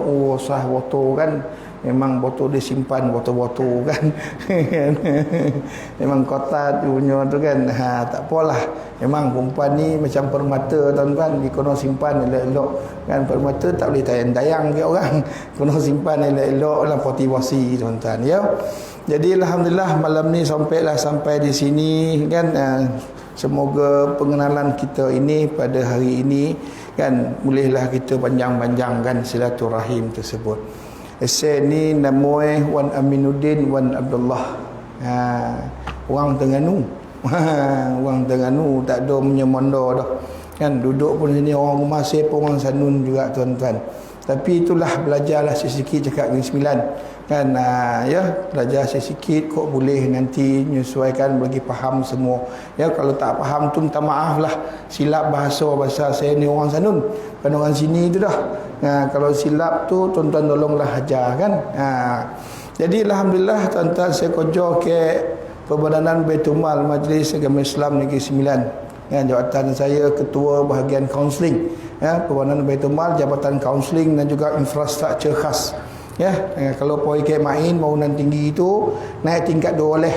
oh sah botol kan, memang botol dia simpan botol-botol kan. Memang kotak punya tu kan. Tak apalah, memang perempuan ni macam permata tuan-tuan, dia kena simpan elok-elok kan. Permata tak boleh tayang-tayang ke orang, kena simpan elok-elok lah, poti-posi tuan-tuan ya. Jadi alhamdulillah malam ni sampai di sini kan. Semoga pengenalan kita ini pada hari ini kan, bolehlah kita panjang-panjangkan silaturahim tersebut. Saya ni nama Wan Aminuddin Wan Abdullah. Orang Terengganu. Orang Terengganu, tak ada menyemondo dah. Kan duduk pun sini orang rumah saya pun orang Sanun juga tuan-tuan. Tapi itulah, belajarlah sikit-sikit cakap dengan 9 kan. Ya, belajar sikit-sikit kok boleh nanti menyesuaikan bagi faham semua. Ya, kalau tak faham tu minta maaf lah, silap bahasa saya ni orang Sanun, bukan orang sini tu dah. Kalau silap tu tuan-tuan tolonglah ajar kan. Jadi alhamdulillah tuan-tuan, saya kerja ke Perbadanan Baitul Mal Majlis Agama Islam Negeri Sembilan. Jabatan saya ketua bahagian kaunseling, Perbadanan Baitul Mal, jabatan kaunseling dan juga infrastruktur khas. Kalau poi ke main bangunan tinggi itu naik tingkat 2 oleh.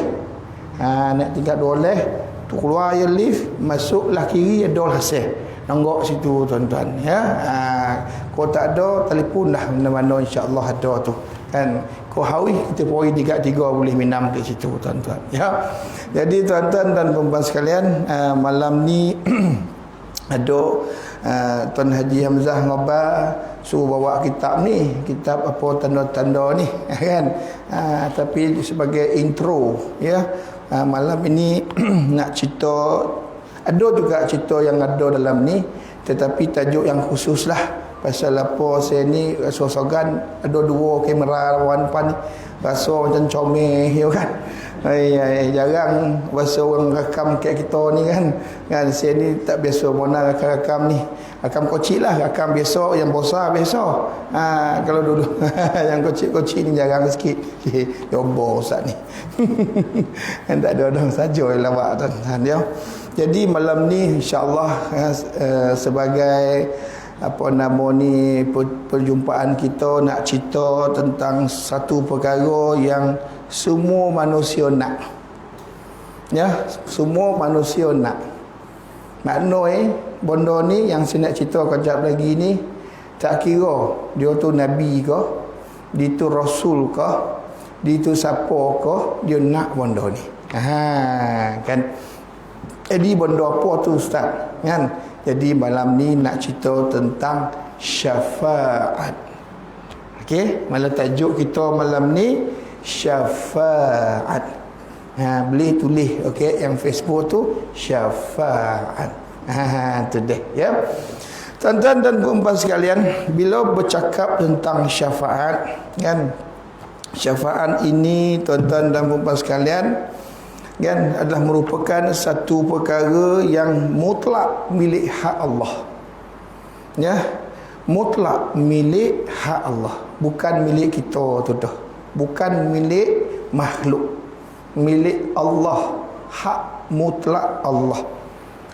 Naik tingkat 2 oleh tu, keluar ya lift, masuklah kiri ada hasil. Nanggok situ tuan-tuan ya. Kau tak ada, telefon dah mana-mana, insya-Allah ada tu kan. Kau hawi kita poi tingkat 3 boleh minum ke situ tuan-tuan ya. Jadi tuan-tuan dan puan-puan sekalian, malam ni ada Tuan Haji Hamzah Ngobar suruh bawa kitab ni, kitab apa tanda-tanda ni kan. Tapi sebagai intro ya, malam ini nak cerita, ada juga cerita yang ada dalam ni, tetapi tajuk yang khusus lah. Pasal apa saya ni sosokan ada 2 kamera lawan pan ni, rasa macam comel ya kan. Jarang bahasa orang rakam kayak kita ni kan. Saya ni tak biasa mana rakam ni. Rakam kecil lah, rakam biasa, yang besar biasa. Kalau dulu yang kecil ni jarang sikit. Yobo Ustaz ni. Kan tak ada orang saja lawak tuan-tuan ya. Jadi malam ni insya-Allah sebagai apa nama ni, perjumpaan kita nak cerita tentang satu perkara yang semua manusia nak. Ya, semua manusia nak. Makna benda ni yang saya nak cerita kejap lagi ni, tak kira dia tu nabi ke, dia tu rasul ke, dia tu siapa ke, dia nak benda ni. Kan. Jadi benda apa tu Ustaz? Kan? Jadi malam ni nak cerita tentang syafaat. Okey, malam tajuk kita malam ni syafaat. Boleh tulis okey, yang Facebook tu syafaat. Tu deh ya. Tuan-tuan dan puan-puan sekalian, bila bercakap tentang syafaat kan, syafaat ini tuan-tuan dan puan-puan sekalian kan, adalah merupakan satu perkara yang mutlak milik hak Allah. Ya, mutlak milik hak Allah, bukan milik kita tu dah. Bukan milik makhluk, milik Allah, hak mutlak Allah.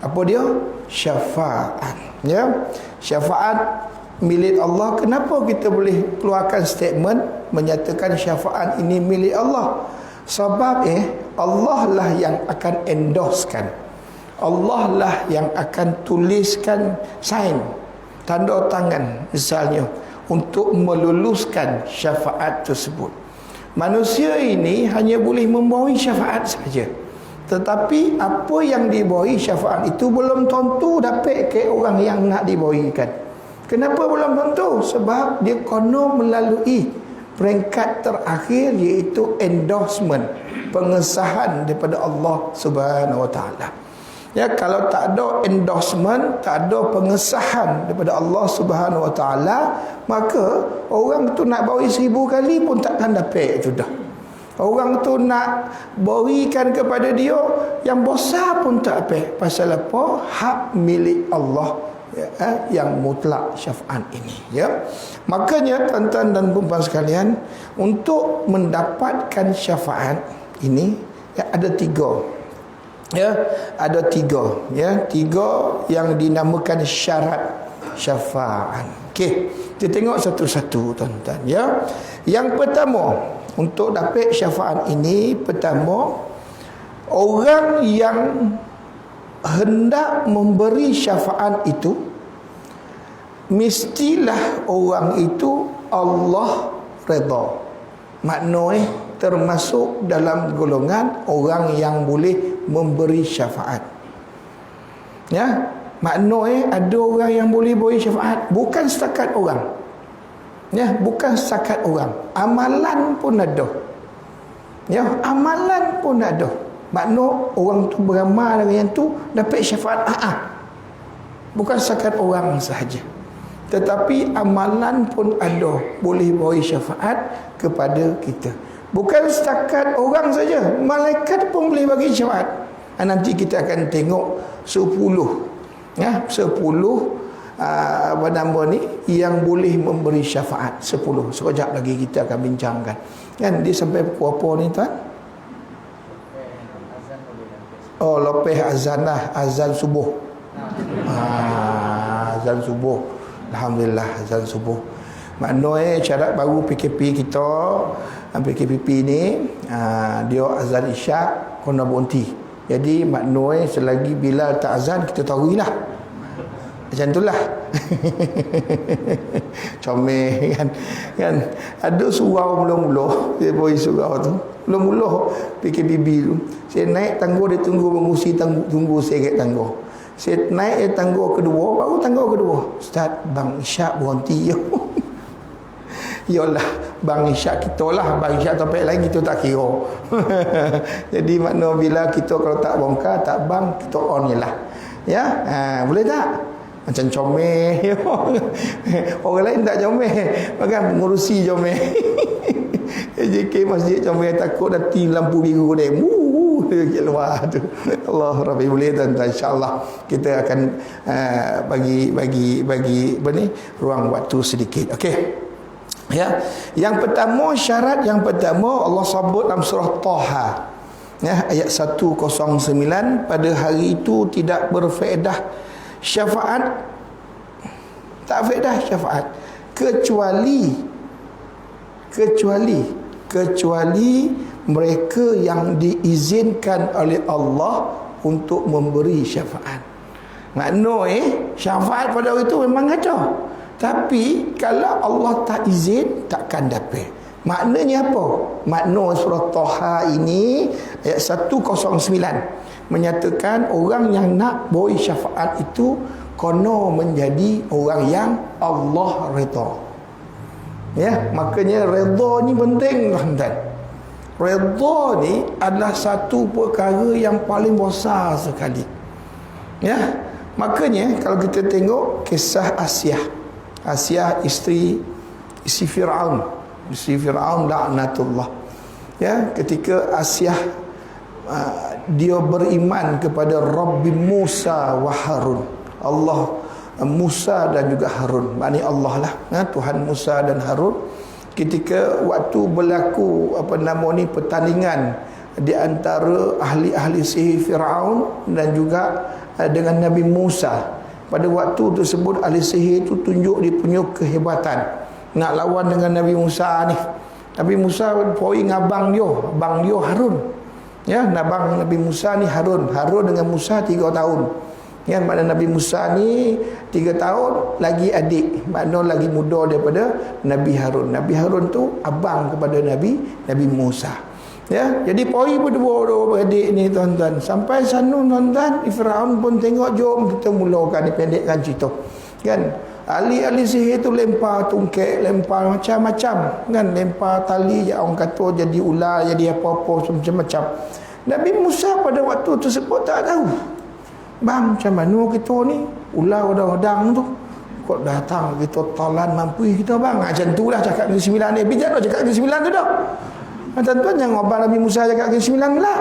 Apa dia? Syafaat. Ya, syafaat milik Allah. Kenapa kita boleh keluarkan statement menyatakan syafaat ini milik Allah? Sebab Allah lah yang akan endorsekan, Allah lah yang akan tuliskan sign, tanda tangan misalnya, untuk meluluskan syafaat tersebut. Manusia ini hanya boleh membawa syafaat saja, tetapi apa yang dibawa syafaat itu belum tentu dapat ke orang yang nak diberikan. Kenapa belum tentu? Sebab dia kena melalui peringkat terakhir, iaitu endorsement, pengesahan daripada Allah Subhanahu Wa Taala. Ya, kalau tak ada endorsement, tak ada pengesahan daripada Allah Subhanahu Wa Taala, maka orang tu nak bawa 1000 kali pun takkan dapat sudah. Orang tu nak berikan kepada dia yang besar pun tak dapat. Pasal apa? Hak milik Allah yang mutlak syafaat ini ya. Makanya tuan-tuan dan puan-puan sekalian, untuk mendapatkan syafaat ini ya, ada 3 ya, ada 3 ya, 3 yang dinamakan syarat syafaat. Okey, kita tengok satu-satu tuan-tuan ya. Yang pertama, untuk dapat syafaat ini, pertama, orang yang hendak memberi syafaat itu mestilah orang itu Allah redha. Maknanya termasuk dalam golongan orang yang boleh memberi syafaat. Ya, maknanya ada orang yang boleh beri syafaat, bukan setakat orang. Ya, bukan setakat orang. Amalan pun ada. Ya, amalan pun ada. Makna orang tu beramal dengan yang tu dapat syafaat. Bukan setakat orang sahaja, tetapi amalan pun ada boleh beri syafaat kepada kita. Bukan setakat orang saja, malaikat pun boleh bagi syafaat. Nanti kita akan tengok 10 ya, 10 apa nama ni yang boleh memberi syafaat. 10. Sekejap lagi kita akan bincangkan. Kan dia sampai pukul apa ni tuan? Oh, lepas azan lah, azan subuh. Azan subuh. Alhamdulillah, azan subuh. Maknanya syarat baru PKP kita, PKP ni dia azan isyak kena berhenti. Jadi maknanya selagi bila tak azan kita tahuilah. Macam itulah. Comel kan. Ada surau mula-mula, dia bagi surau tu. Mula-mula PKBB tu. Saya naik tangga, dia tunggu mengusi tunggu saya kat tangga. Saya naik tangga kedua, baru tangga kedua. Ustaz, bang isyak berhenti. Yalah, bang isyak kita lah. Bang isyak topik lain kita tak kira. Jadi makna bila kita kalau tak bongkar, tak bang, kita on je lah. Ya, boleh tak? Macam comel. Orang lain tak comel, bahkan mengurusi comel. JK masjid comel, takut nanti lampu biru dia kat luar tu. Allah Rabbi, boleh tuan-tuan, insya-Allah kita akan bagi apa ni, ruang waktu sedikit. Okey. Ya. Yang pertama, syarat yang pertama Allah sebut dalam surah Taha. Ya, ayat 109, pada hari itu tidak berfaedah syafaat, tak faedah syafaat kecuali mereka yang diizinkan oleh Allah untuk memberi syafaat. Maknanya syafaat pada hari itu memang ada, tapi kalau Allah tak izin takkan dapat. Maknanya apa? Makna surah Taha ini ayat 109 menyatakan orang yang nak beri syafaat itu kena menjadi orang yang Allah redha. Ya, makanya redha ni penting tuan-tuan. Redha ni adalah satu perkara yang paling besar sekali. Ya, makanya kalau kita tengok kisah Asyah isteri Firaun, laknatullah. Ya, ketika Asyah dia beriman kepada Rabbi Musa wa Harun, Allah Musa dan juga Harun, maknanya Allah lah, Tuhan Musa dan Harun. Ketika waktu berlaku pertandingan di antara ahli-ahli sihir Firaun dan juga dengan Nabi Musa, pada waktu tersebut ahli sihir itu tunjuk dia punya kehebatan nak lawan dengan Nabi Musa ni. Nabi Musa poin abang dia Harun. Ya, abang Nabi Musa ni Harun dengan Musa 3 tahun. Ya, makna Nabi Musa ni 3 tahun lagi adik, makna lagi muda daripada Nabi Harun. Nabi Harun tu abang kepada Nabi Musa. Ya, jadi poin berdua adik ni tuan-tuan. Sampai sana tuan-tuan, Firaun pun tengok, jom kita mulakan, dipendekkan cerita. Kan? Ahli-ahli sihir tu lempar tungkek, lempar macam-macam, kan, lempar tali, orang kata jadi ular, jadi apa-apa macam-macam. Nabi Musa pada waktu tersebut tak tahu. Bang, macam mana kita ni? Ular udang-udang tu kok datang, kita talan mampu kita bang. Macam tu lah cakap Negeri Sembilan ni. Bijak dah cakap Negeri Sembilan tu dah. Tuan-tuan jangan abang Nabi Musa cakap Negeri Sembilan pula.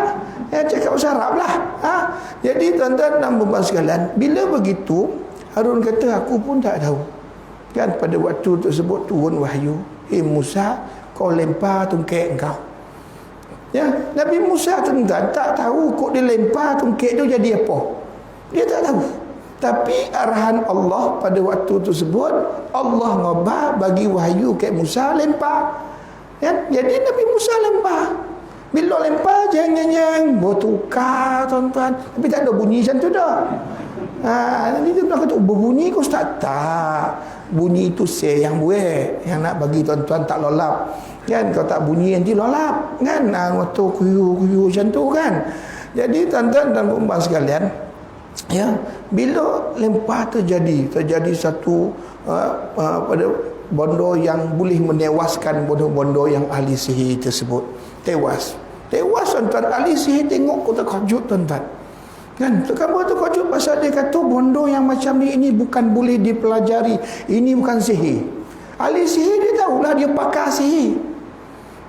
Cakap bahasa Arab lah. Jadi tuan-tuan dan puan sekalian, bila begitu Harun kata aku pun tak tahu. Kan pada waktu tersebut turun wahyu, Musa, kau lempar tungkek engkau. Ya, Nabi Musa tuan-tuan tak tahu kok dia lempar tungkek tu jadi apa. Dia tak tahu. Tapi arahan Allah pada waktu tersebut, Allah ngubah bagi wahyu ke Musa lempar. Ya? Jadi Nabi Musa lempar. Bila lempar jeng-jeng bertukar tuan-tuan. Tapi tak ada bunyi macam tu dah. Nanti dia bilang kata berbunyi ke Ustaz? Tak. Bunyi itu saya yang buat, yang nak bagi tuan-tuan tak lolap. Kan kalau tak bunyi nanti lolap. Kan waktu kuyu-kuyu macam tu kan. Jadi tuan-tuan dan puan sekalian, ya, bila lempar terjadi satu pada bondo yang boleh menewaskan bondo-bondo yang ahli sihir tersebut. Tewas tuan-tuan. Ahli sihir tengok kau terkejut tuan-tuan. Kan kenapa terkejut? Pasal dia kata bondo yang macam ni ini bukan boleh dipelajari. Ini bukan sihir. Ahli sihir dia tahulah dia pakar sihir.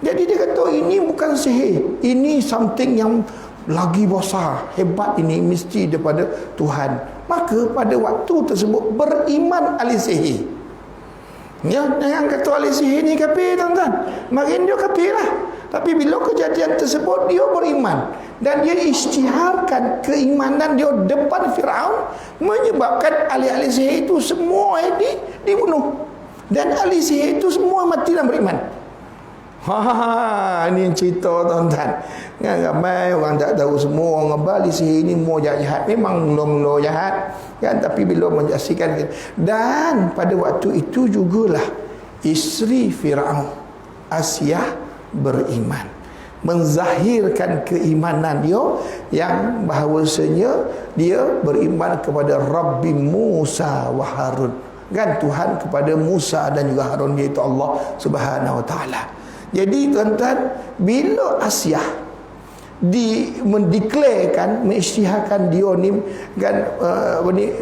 Jadi dia kata ini bukan sihir. Ini something yang lagi besar, hebat, ini mesti daripada Tuhan. Maka pada waktu tersebut beriman ahli sihir. Ya, jangan kata ahli sihir ni kafir tuan-tuan. Makin dia kafir lah. Tapi bila kejadian tersebut dia beriman dan dia isytiharkan keimanan dia depan Firaun, menyebabkan ahli-ahli sihir itu semua dibunuh. Dan ahli sihir itu semua mati dan beriman. Ini cerita tuan-tuan. Ramai orang tak tahu, semua orang ahli sihir ini mau jahat. Memang mula-mula jahat kan, tapi bila menyaksikan. Dan pada waktu itu jugalah isteri Firaun, Asiyah, beriman, menzahirkan keimanan dia yang bahawasanya dia beriman kepada Rabbi Musa wa Harun, kan, Tuhan kepada Musa dan juga Harun, iaitu Allah Subhanahu wa taala. Jadi tuan-tuan, bila Asiyah mendeklarekan, mengisytiharkan dia ni kan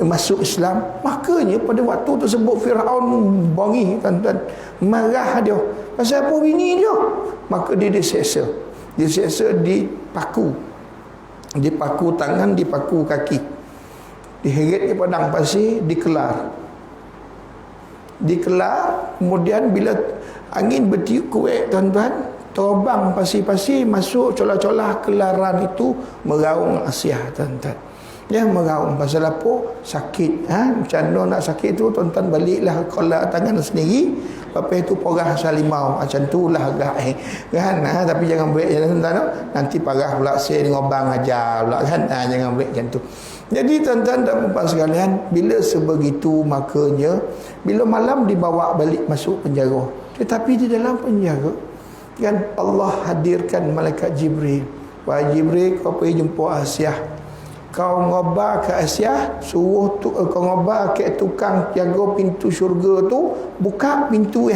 masuk Islam, makanya pada waktu tersebut Firaun bangi tuan-tuan, marah dia. Pasal apa bini dia? Maka dia diseksa. Diseksa, dipaku tangan, dipaku kaki, diheret di padang pasir, dikelar. Kemudian bila angin bertiup kuat tuan-tuan, terbang pasir-pasir masuk colah-colah kelaran itu, meraung Asiyah tuan-tuan. Ya, meraung pasal apa? Sakit. Macam mana nak sakit tu tuan-tuan, baliklah kolah tangan sendiri, lepas itu porah salimau. Macam tu lah agak kan. Tapi jangan break tuan-tuan, nanti parah pula saya dengan abang ajar pula kan. Jangan break macam tu. Jadi tuan-tuan dan puan sekalian, bila sebegitu makanya bila malam dibawa balik masuk penjara. Tetapi di dalam penjara kan Allah hadirkan malaikat Jibril. Wahai Jibril, kau pergi jumpa Asiyah. Kau ngobar ke Asiyah, suruh kau ngobar ke tukang jaga pintu syurga tu, buka pintu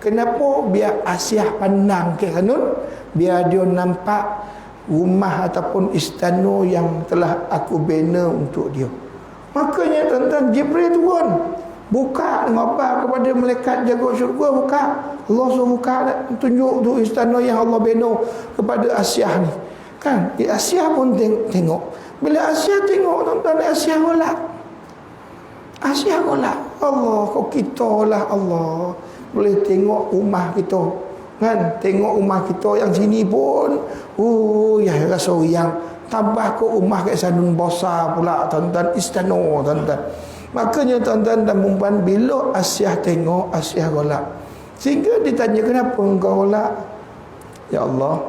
Kenapa? Biar Asiyah pandang ke sana, biar dia nampak rumah ataupun istana yang telah aku bina untuk dia. Makanya tuan-tuan, Jibril turun, buka, ngobar kepada malaikat jaga syurga, buka. Allah suruh buka, tunjuk tu istana yang Allah bina kepada Asiyah ni. Kan? Asiyah pun tengok. Bila Asiyah tengok tuan-tuan, Asiyah golak. Allah, kau kita lah Allah. Boleh tengok rumah kita. Kan? Tengok rumah kita yang sini pun. Ya rasa yang tambah ke rumah kat sana besar pula tuan-tuan, istana tuan-tuan. Makanya tuan-tuan dan puan, bila Asiyah tengok, Asiyah golak. Sehingga ditanya, kenapa engkau golak? Ya Allah,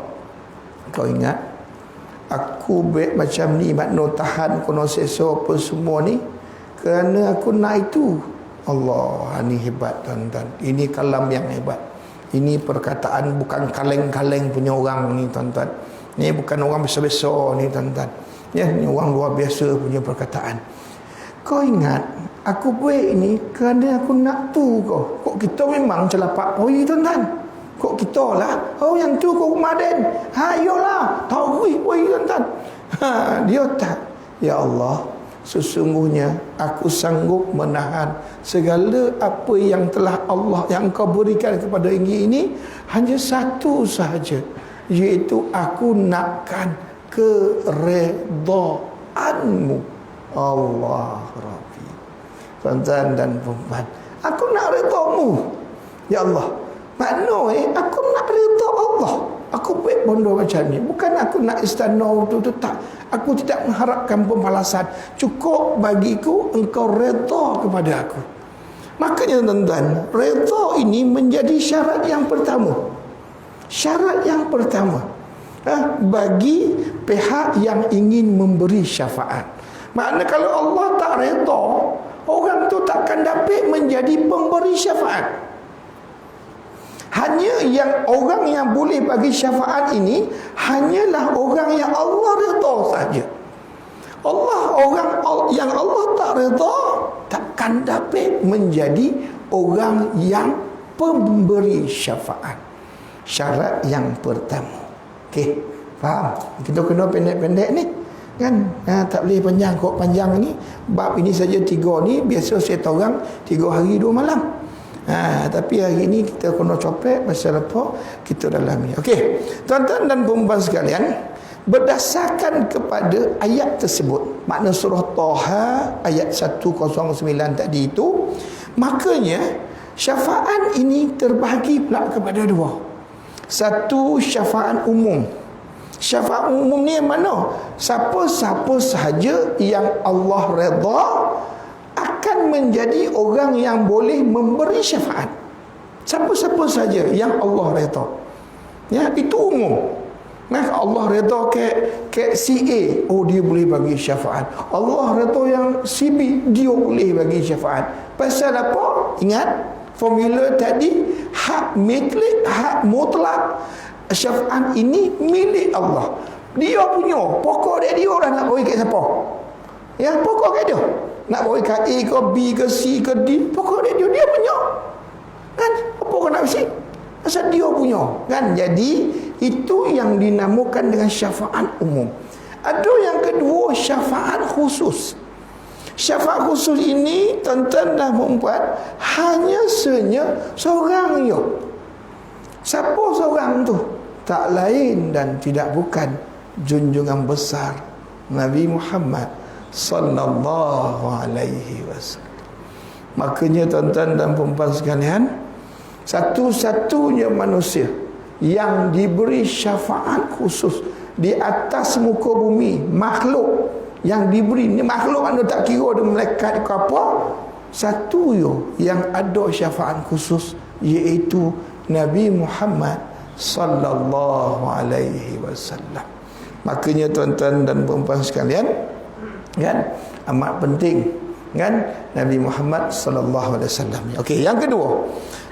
kau ingat aku baik macam ni, makna tahan kono seksa apa semua ni kerana aku nak itu. Allah, ini hebat tuan-tuan. Ini kalam yang hebat. Ini perkataan bukan kaleng-kaleng punya orang ni tuan-tuan. Ni bukan orang biasa-biasa ni tuan-tuan. Ya, ni orang luar biasa punya perkataan. Kau ingat aku buat ini kerana aku nak tu kau. Kok kita memang celapak poi tuan-tuan. Kok kita lah. Oh yang tu kau Ramadan. Yolah. Tahu poi tuan-tuan. Dia tak. Ya Allah, sesungguhnya aku sanggup menahan segala apa yang telah Allah yang kau berikan kepada ini hanya satu sahaja, iaitu aku nakkan keredaanmu. Allah Rabbi. Tuan-tuan dan puan, aku nak redamu. Ya Allah, makna aku nak reda Allah. Aku buat bondo macam ni, bukan aku nak istana tu tak. Aku tidak mengharapkan pembalasan. Cukup bagiku engkau redha kepada aku. Makanya tuan-tuan, redha ini menjadi syarat yang pertama. Syarat yang pertama bagi pihak yang ingin memberi syafaat. Maknanya kalau Allah tak redha, orang tu takkan dapat menjadi pemberi syafaat. Hanya yang orang yang boleh bagi syafaat ini hanyalah orang yang Allah redha saja. Orang yang Allah tak redha takkan dapat menjadi orang yang pemberi syafaat. Syarat yang pertama. Okey, faham? Kita kena pendek-pendek ni kan, tak boleh panjang. Kok panjang ni, bab ini saja 3 ni biasa saya orang 3 hari 2 malam. Tapi hari ini kita kena copek pasal apa kita dalami. Okey, tuan-tuan dan puan-puan sekalian, berdasarkan kepada ayat tersebut, makna surah Taha ayat 109 tadi itu, makanya syafaat ini terbahagi pula kepada 2. Satu, syafaat umum. Syafaat umum ni yang mana? Siapa-siapa sahaja yang Allah redha akan menjadi orang yang boleh memberi syafaat. Siapa-siapa saja yang Allah redha. Ya, itu umum. Nah, Allah redha ke si A, oh dia boleh bagi syafaat. Allah redha yang si B, dia boleh bagi syafaat. Pasal apa? Ingat formula tadi, hak mutlak syafaat ini milik Allah. Dia punya, pokok dia orang nak bagi kat siapa? Ya, pokok kat dia. Nak bagi kat A ke B ke C ke D, pokok dia punya. Kan? Apa kau nak bagi? Pasal dia punya. Kan? Jadi itu yang dinamakan dengan syafaat umum. Ada yang kedua, syafaat khusus. Syafaat khusus ini tuan-tuan dan puan-puan hanya seorang je. Siapa seorang tu? Tak lain dan tidak bukan junjungan besar Nabi Muhammad sallallahu alaihi wasallam. Makanya tuan-tuan dan puan-puan sekalian, satu-satunya manusia yang diberi syafaat khusus di atas muka bumi, makhluk yang diberi ni, makhluk mana tak kira dia malaikat ke apa, satu yang ada syafaat khusus, iaitu Nabi Muhammad sallallahu alaihi wasallam. Makanya tuan-tuan dan puan-puan sekalian, kan, amat penting kan Nabi Muhammad sallallahu alaihi wasallam. Okey, yang kedua,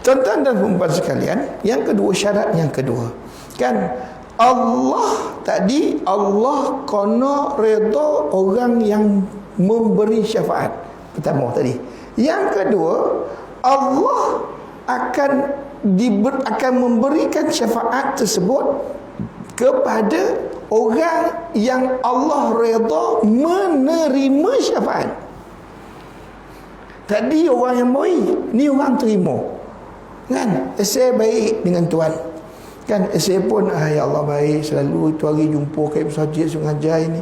tuan-tuan dan puan-puan sekalian, yang kedua, syarat yang kedua, kan, Allah tadi, Allah kena redha orang yang memberi syafaat. Pertama tadi. Yang kedua, Allah akan memberikan syafaat tersebut kepada orang yang Allah redha menerima syafaat. Tadi orang yang baik, ni orang terima. Kan? Saya baik dengan Tuhan. Kan, saya pun ya Allah baik, selalu itu hari jumpa kat masjid sengaja ini.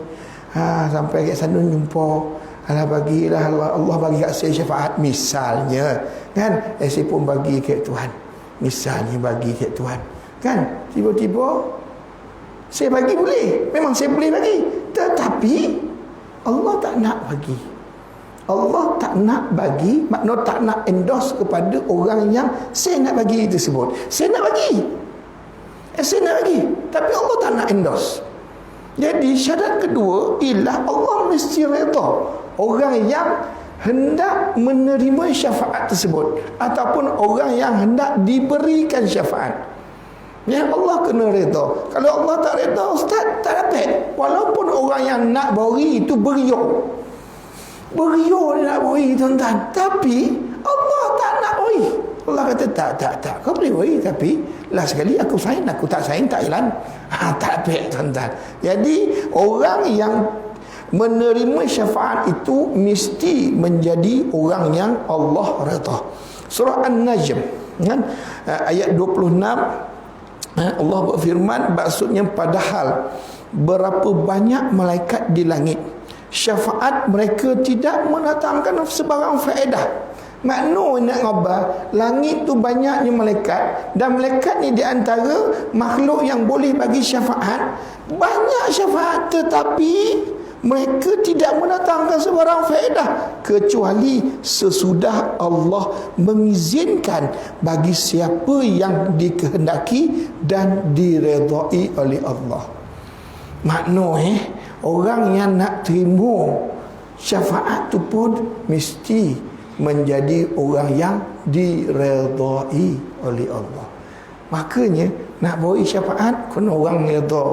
Sampai kat sana jumpa. Allah bagilah, Allah bagi kat saya syafaat misalnya. Kan, saya pun bagi kat Tuhan. Misalnya bagi kat Tuhan. Kan, tiba-tiba saya bagi boleh. Memang saya boleh bagi. Tetapi Allah tak nak bagi. Allah tak nak bagi, makna tak nak endorse kepada orang yang saya nak bagi tersebut. Saya nak bagi. Saya nak bagi, tapi Allah tak nak endorse. Jadi syarat kedua ialah Allah mesti redha orang yang hendak menerima syafaat tersebut, ataupun orang yang hendak diberikan syafaat. Ya, Allah kena redha. Kalau Allah tak redha, ustaz tak dapat. Walaupun orang yang nak beri itu beria dia nak beri, tuan-tuan, tapi Allah tak nak beri. Allah kata tak, kau boleh beri, tapi lah sekali aku sign, aku tak sign tak jalan. Tak baik, tuan-tuan. Jadi orang yang menerima syafaat itu mesti menjadi orang yang Allah redha. Surah An-Najm, kan, ayat 26, Allah berfirman, maksudnya padahal berapa banyak malaikat di langit, syafaat mereka tidak mendatangkan sebarang faedah Makna nak ngabar, langit tu banyaknya malaikat, dan malaikat ni di antara makhluk yang boleh bagi syafaat. Banyak syafaat, tetapi mereka tidak mendatangkan sebarang faedah kecuali sesudah Allah mengizinkan bagi siapa yang dikehendaki dan diredai oleh Allah. Makna orang yang nak terima syafaat tu pun mesti menjadi orang yang diredai oleh Allah. Makanya nak beri syafaat kena orang redha,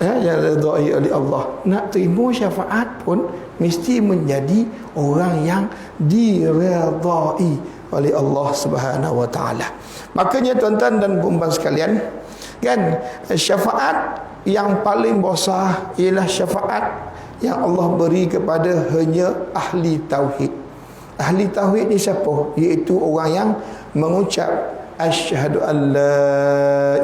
yang redai oleh Allah. Nak terima syafaat pun mesti menjadi orang yang diredai oleh Allah Subhanahu wa taala. Makanya tuan-tuan dan puan-puan sekalian, kan, syafaat yang paling besar ialah syafaat yang Allah beri kepada hanya ahli tauhid. Ahli tauhid ni siapa? Iaitu orang yang mengucap asyhadu an la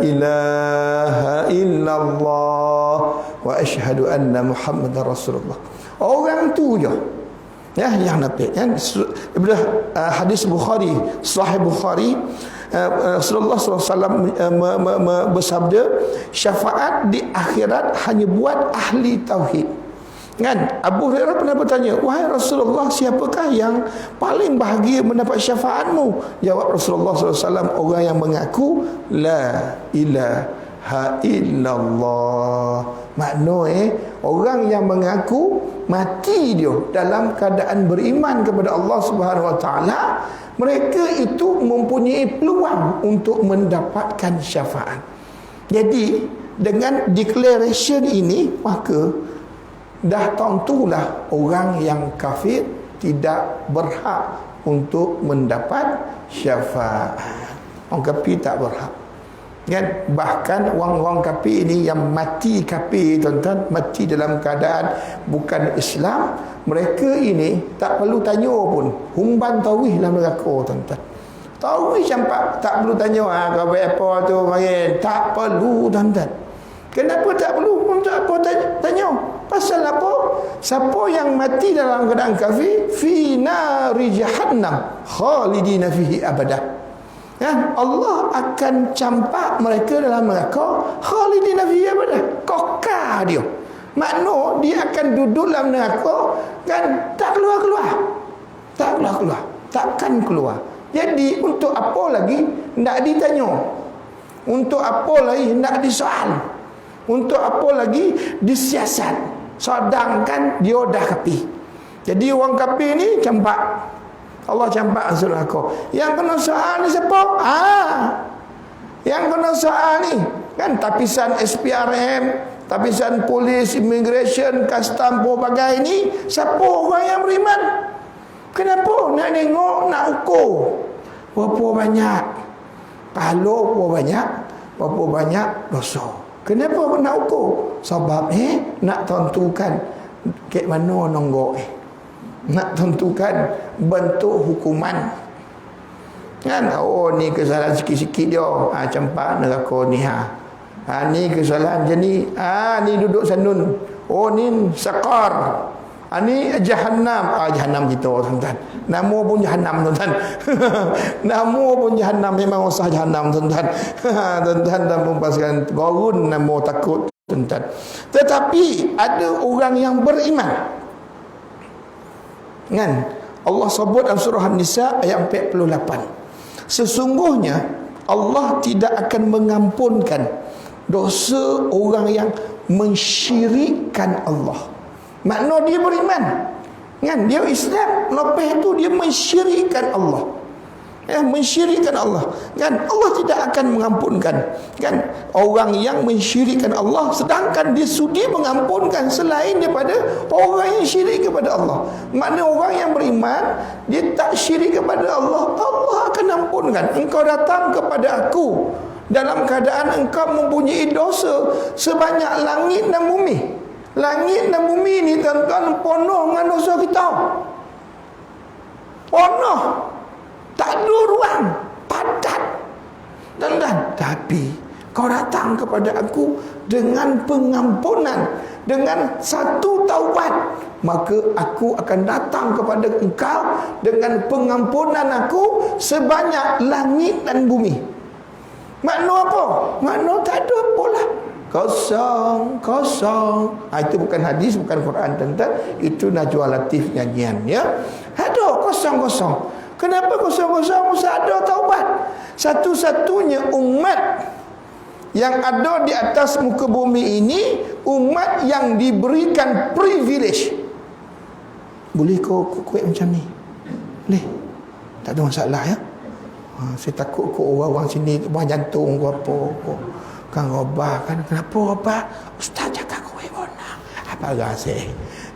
ilaha illallah wa asyhadu anna Muhammadar Rasulullah. Orang tu je yang dapat, kan? Hadis Bukhari, Sahih Bukhari, Rasulullah SAW bersabda, syafaat di akhirat hanya buat ahli tauhid. Kan? Abu Hurairah pernah bertanya, wahai Rasulullah, siapakah yang paling bahagia mendapat syafaatmu? Jawab Rasulullah SAW, orang yang mengaku la ilaha illallah. Makna orang yang mengaku mati dia dalam keadaan beriman kepada Allah Subhanahu wa taala, mereka itu mempunyai peluang untuk mendapatkan syafaat. Jadi dengan declaration ini, maka dah tentulah orang yang kafir tidak berhak untuk mendapat syafaat. Orang kafir tak berhak, kan? Bahkan orang-orang kafir ini yang mati kafir, tuan-tuan, mati dalam keadaan bukan Islam, mereka ini tak perlu tanya pun, humban tauhid dalam neraka, tuan-tuan. Tauhid campak, tak perlu tanya kau apa tu mari, tak perlu, tuan-tuan. Kenapa tak perlu? Untuk apa tanya? Pasal apa? Siapa yang mati dalam keadaan kafir, fi nari jahannam khalidina fihi abadah. Ya, Allah akan campak mereka dalam neraka khalidina fihi abadah. Kokar dia. Makna dia akan duduk dalam neraka, kan, tak keluar-keluar. Tak keluar-keluar. Takkan keluar. Jadi untuk apa lagi nak ditanya? Untuk apa lagi nak disoal? Untuk apa lagi disiasat? Sedangkan dia dah kafir. Jadi orang kafir ni campak, Allah campak masuk neraka. Yang kena soal ni siapa? Yang kena soal ni, kan, tapisan SPRM, tapisan polis, immigration, custom, pelbagai ni, siapa orang yang beriman? Kenapa nak tengok, nak ukur berapa banyak pahala, berapa banyak, berapa banyak dosa? Kenapa nak ukur? Sebab nak tentukan ke mana nonggok, nak tentukan bentuk hukuman, kan? Oh, ni kesalahan sikit-sikit dia, campak neraka ni, ni kesalahan je ni, ni duduk sanun, oh ni sakar, ni jahannam, jahannam kita, tuan-tuan. Nama pun jahannam, tuan-tuan. Nama pun jahannam, memang usah jahannam, tuan-tuan. Tuan-tuan dan puan-puan, gorun nama takut, tuan-tuan. Tetapi ada orang yang beriman, kan? Allah sebut dalam surah An-Nisa ayat 48. Sesungguhnya Allah tidak akan mengampunkan dosa orang yang mensyirikkan Allah. Makna dia beriman, kan? Dia Islam, lepas itu dia mensyirikkan Allah. Mensyirikkan Allah, kan? Allah tidak akan mengampunkan, kan, orang yang mensyirikkan Allah, sedangkan dia sudi mengampunkan selain daripada orang yang syirik kepada Allah. Makna orang yang beriman, dia tak syirik kepada Allah, Allah akan ampunkan. Engkau datang kepada aku dalam keadaan engkau mempunyai dosa sebanyak langit dan bumi. Langit dan bumi ni, tuan-tuan, penuh dengan dosa kita. Penuh. Tak ada ruang, padat. Tuan-tuan, tapi kau datang kepada aku dengan pengampunan, dengan satu taubat, maka aku akan datang kepada engkau dengan pengampunan aku sebanyak langit dan bumi. Makna apa? Makna tak ada apa lah. Kosong. Itu bukan hadis, bukan Quran, tuan-tuan. Itu Najwa Latif nyanyian, ya. Ada kosong. Kenapa kosong? Mesti ada taubat. Satu-satunya umat yang ada di atas muka bumi ini, umat yang diberikan privilege. Boleh kau kuat macam ni? Boleh. Tak ada masalah, ya. Saya takut orang sini buang jantung ke apa. Kan robah kan. Kenapa robah? Ustaz cakap kau bona. Apa rasa?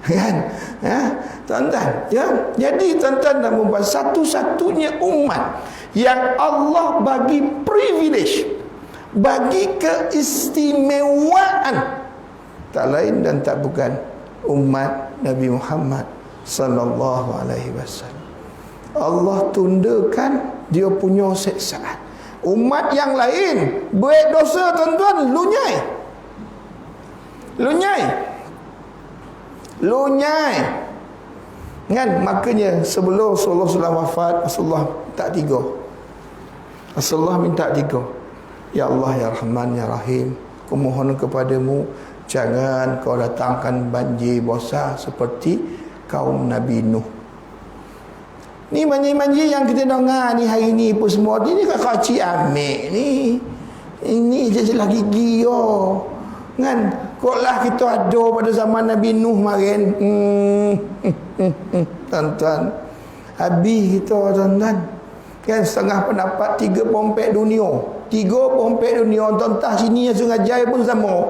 Kan? Ya, tuan-tuan, ya. Jadi tuan-tuan dan puan, satu-satunya umat yang Allah bagi privilege, bagi keistimewaan, tak lain dan tak bukan umat Nabi Muhammad sallallahu alaihi wasallam. Allah tundakan dia punya siksaan. Umat yang lain buat dosa, tuan-tuan, lunyai. Kan? Makanya sebelum Rasulullah wafat, Rasulullah minta tiga. Ya Allah, ya Rahman, ya Rahim, aku mohon kepadamu, jangan kau datangkan banjir besar seperti kaum Nabi Nuh. Ni banjir-banjir yang kita dengar ni hari ni pun semua ni kat kacik amik ni. Ini je lagi gigi yo. Kan? Koklah kita ada pada zaman Nabi Nuh kemarin. Tuan-tuan. Habis kita, tuan-tuan. Kan setengah pendapat 3 pompek dunia. 3 pompek dunia. Tuan-tuan sini yang Sungai Jaya pun sama.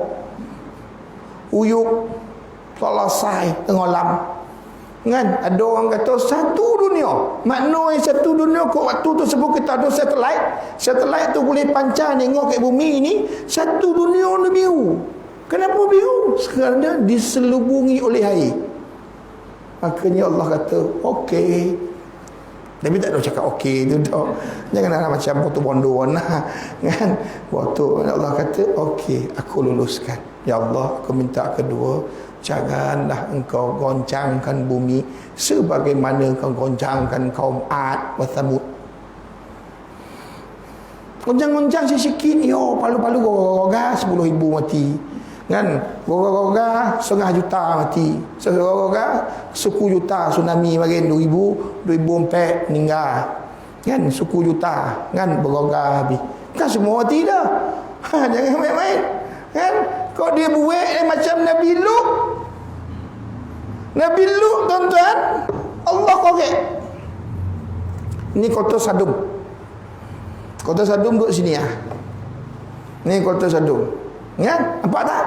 Uyuk. Selesai tenggelam. Kan? Ada orang kata satu dunia. Maknanya satu dunia kok waktu tu sebut kita ada satelit. Satelit tu boleh pancar tengok ke bumi ni. Satu dunia ni biru. Kenapa biru? Kerana diselubungi oleh air. Makanya Allah kata okey. Tapi tak ada cakap okey tu tak. Janganlah macam foto bondo nah. Kan? Waktu Allah kata okey, aku luluskan. Ya Allah, aku minta kedua, janganlah engkau goncangkan bumi sebagaimana engkau goncangkan kaum Ad wa Thamud. Goncang-goncang sikit, yo palu-palu goga 10,000 mati. Kan? Goga-goga 1,5 juta mati. Goga-goga 10 juta tsunami makin 2004 meninggal. Kan 10 juta kan bergoga habis. Kan semua mati dah. Jangan main-main. Kan? Kau dia buat macam Nabi Lut. Nabi Lut, tuan-tuan, Allah korek. Ni kota Sadum. Kota Sadum duduk sini ah. Ni kota Sadum. Kan? Nampak tak?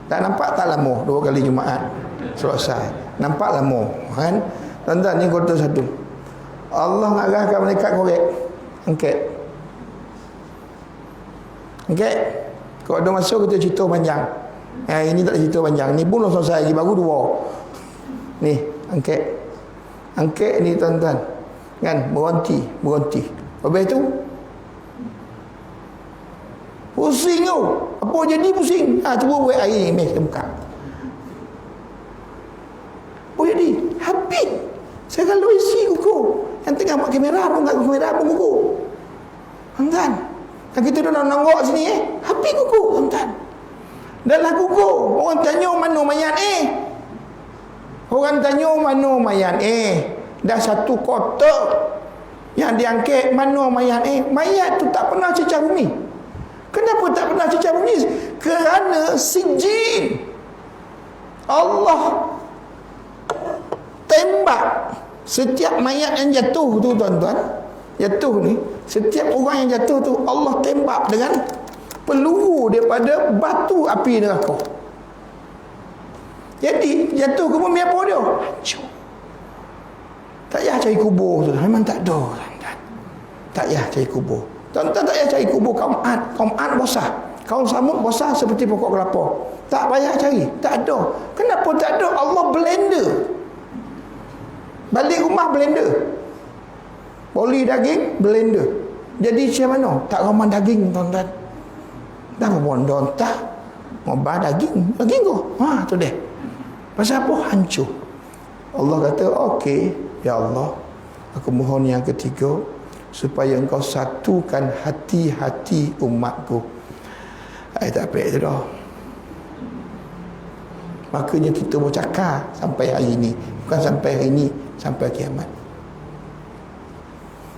Tak nampak tak lama 2 kali Jumaat selesai. Nampak lama, kan? Tuan-tuan, ni kota Sadum. Allah ngarahkan malaikat korek. Angkat. Kalau ada masa kita cerita panjang. Ini tak cerita panjang. Ni pun dah selesai lagi, baru 2. Ni, angkat ni, tuan-tuan. Kan? Berhenti. Habis tu pusing tu. Apa jadi pusing? Cuba buat air ni, kita buka. Apa jadi? Habis. Saya kalau isi kuku. Yang tengah buat kamera pun tak kamera pun kuku. Tuan-tuan. Dan kita dah nangok sini habis kuku, tuan-tuan. Dalam kuku, orang tanya mana mayat Orang tanya mana mayat dah satu kotak yang diangkat, mana mayat Mayat tu tak pernah cecah bumi. Kenapa tak pernah cecah bumi? Kerana sijin. Allah tembak setiap mayat yang jatuh tu, tuan-tuan. Jatuh ni, setiap orang yang jatuh tu Allah tembak dengan peluru daripada batu api neraka. Jadi jatuh ke bumi apa dia? Hancur. Tak payah cari kubur tu. Memang tak ada, tuan-tuan. Tak payah cari kubur. Tuan-tuan tak payah cari kubur kaum Ad. Kaum Ad bosah. Kaum Samud bosah seperti pokok kelapa. Tak payah cari. Tak ada. Kenapa tak ada? Allah blender. Balik rumah blender. Boli daging blender. Jadi macam mana? Tak ramah daging, tuan-tuan. Dah berbondong tak. Ngobah daging tu. Tu dia. Pasal apa? Hancur. Allah kata, okey, ya Allah, aku mohon yang ketiga, supaya engkau satukan hati-hati umatku. Tak apa itu dah. Makanya kita bercakap sampai hari ini. Bukan sampai hari ini, sampai kiamat.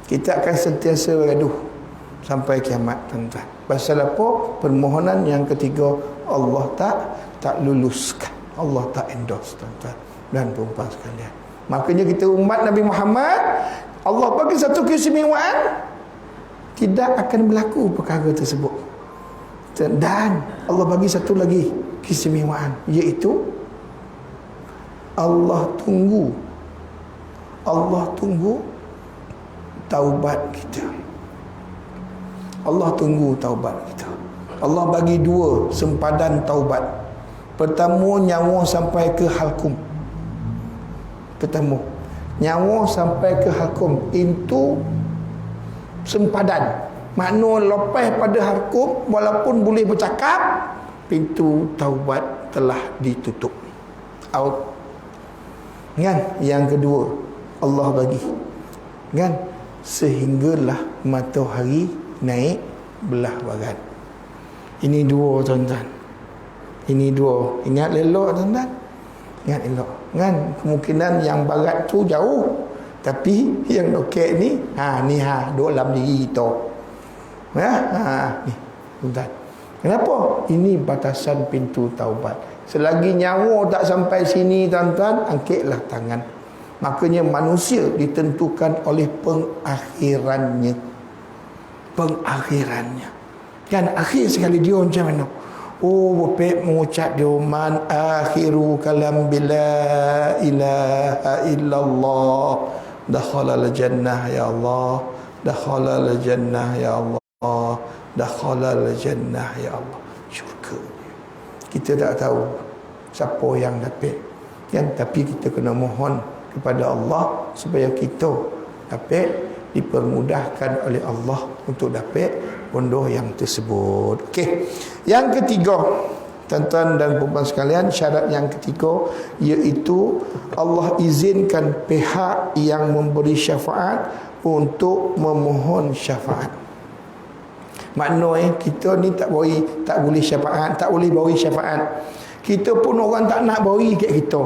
Kita akan sentiasa bergaduh sampai kiamat, tuan-tuan. Pasal apa? Permohonan yang ketiga, Allah tak luluskan. Allah tak endorse, tuan-tuan dan perempuan sekalian. Makanya kita umat Nabi Muhammad, Allah bagi satu keistimewaan, tidak akan berlaku perkara tersebut. Dan Allah bagi satu lagi keistimewaan, iaitu Allah tunggu taubat kita. Allah tunggu taubat kita. Allah bagi dua sempadan taubat. Pertama, nyawa sampai ke halkum. Pertama, nyawa sampai ke halkum, itu sempadan. Makna lepas pada halkum, walaupun boleh bercakap, pintu taubat telah ditutup. Out. Kan? Yang kedua, Allah bagi. Kan? Sehinggalah matahari naik belah barat. Ini dua, tuan-tuan. Ini dua. Ingat elok, tuan-tuan. Ingat elok. Kan? Kemungkinan yang barat tu jauh, tapi yang lokek ni, ni duk dalam diri kita. Ni, tuan-tuan. Kenapa? Ini batasan pintu taubat. Selagi nyawa tak sampai sini, tuan-tuan, angkitlah tangan. Makanya manusia ditentukan oleh pengakhirannya. Kan akhir sekali dia macam mana? Bepek mengucap dia, man akhiru kalam bila ilaha illallah dakhalal jannah ya Allah, dakhalal jannah ya Allah, dakhalal jannah ya Allah. Syurga. Kita tak tahu siapa yang dapat, kan? Tapi kita kena mohon kepada Allah supaya kita dapat dipermudahkan oleh Allah untuk dapat bondoh yang tersebut. Okey. Yang ketiga, tuan-tuan dan puan sekalian, syarat yang ketiga iaitu Allah izinkan pihak yang memberi syafaat untuk memohon syafaat. Maknanya kita ni tak boleh syafaat, tak boleh beri syafaat. Kita pun orang tak nak beri kat kita.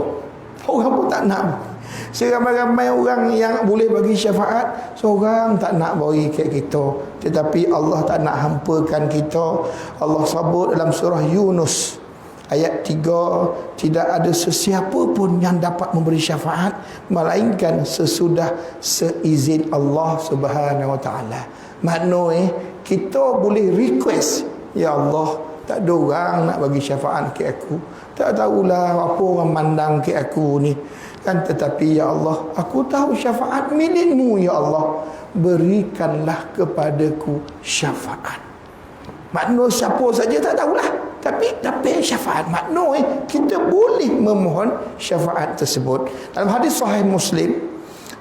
Orang pun tak nak. Seramai-ramai orang yang boleh bagi syafaat, seorang tak nak bagi kat kita. Tetapi Allah tak nak hampakan kita. Allah sebut dalam surah Yunus ayat 3, tidak ada sesiapa pun yang dapat memberi syafaat melainkan sesudah seizin Allah Subhanahu Wa Taala. Maknanya kita boleh request, ya Allah, tak ada orang nak bagi syafaat ke aku, tak tahulah apa orang mandang ke aku ni, kan? Tetapi ya Allah, aku tahu syafaat milikmu, ya Allah, berikanlah kepadaku syafaat. Makna siapa saja tak tahulah, tapi dapat syafaat. Makna kita boleh memohon syafaat tersebut. Dalam hadis sahih Muslim,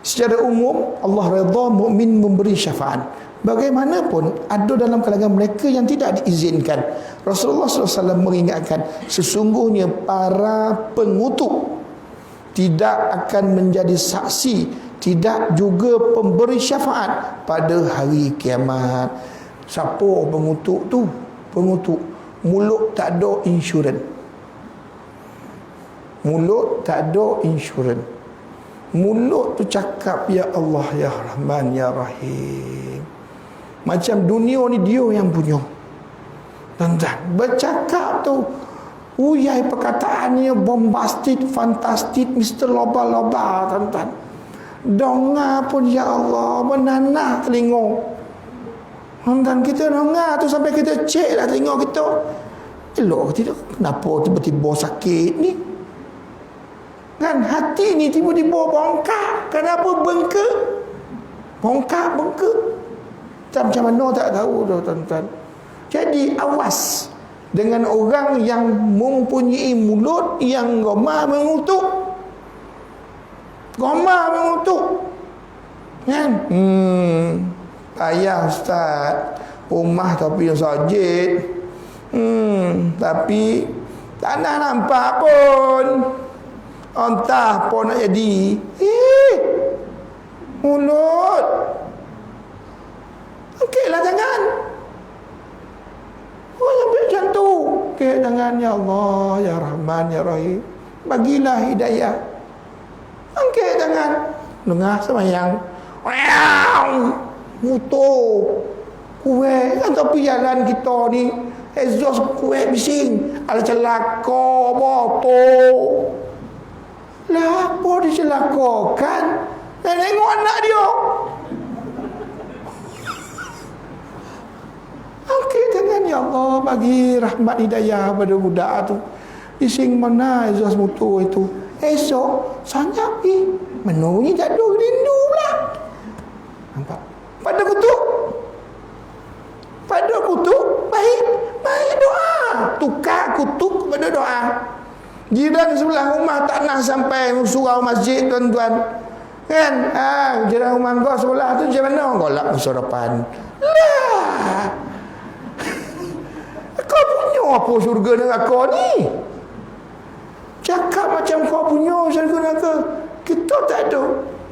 secara umum Allah redha mukmin memberi syafaat. Bagaimanapun ada dalam kalangan mereka yang tidak diizinkan. Rasulullah SAW mengingatkan, sesungguhnya para pengutuk tidak akan menjadi saksi, tidak juga pemberi syafaat pada hari kiamat. Siapa pengutuk tu? Pengutuk mulut tak ada insurans. Mulut tak ada insurans. Mulut tu cakap, ya Allah, ya Rahman, ya Rahim. Macam dunia ni dia yang punya. Tuan-tuan, bercakap tu uyai perkataannya bombastik, fantastik, Mr. Loba-loba, tuan-tuan. Dengar pun ya Allah, menanah telinga. Tuan-tuan, kita dengar tu sampai kita cek lah telinga kita. Elok tidak? Kenapa tiba-tiba sakit ni? Kan hati ni tiba-tiba bongkak. Kenapa bengkak? Bengkak. Macam mana tak tahu tu, tuan-tuan. Jadi awas dengan orang yang mempunyai mulut yang gemar mengutuk. Kan? Payah ustaz. Rumah tapi yang sajid. Tapi tak nak nampak pun. Entah pun nak jadi. Mulut. Okeylah jangan. Oh sampai macam tu. Okey jangan ya Allah, ya Rahman, ya Rahim. Bagilah hidayah. Okey jangan. Dengar semayang. Wow. Motor. Kuat kan tapi jalan kita ni exhaust kuat bising. Ada celaka motor. Lah apa dicelakakan? Tengok anak dia. Okey jangan ya Allah bagi rahmat hidayah pada budak tu. Bising mana exhaust motor itu. Esok sanjap menungi tak ada rindu pula. Nampak? Pada kutuk. Pada kutuk baik doa. Tukar kutuk kepada doa. Jiran sebelah rumah tak nak sampai surau masjid tuan-tuan. Kan? Jiran rumah kau sebelah tu macam mana? Golak musuh depan. Lah. Kau punya apa syurga neraka ni? Cakap macam kau punya syurga neraka. Kita tak ada.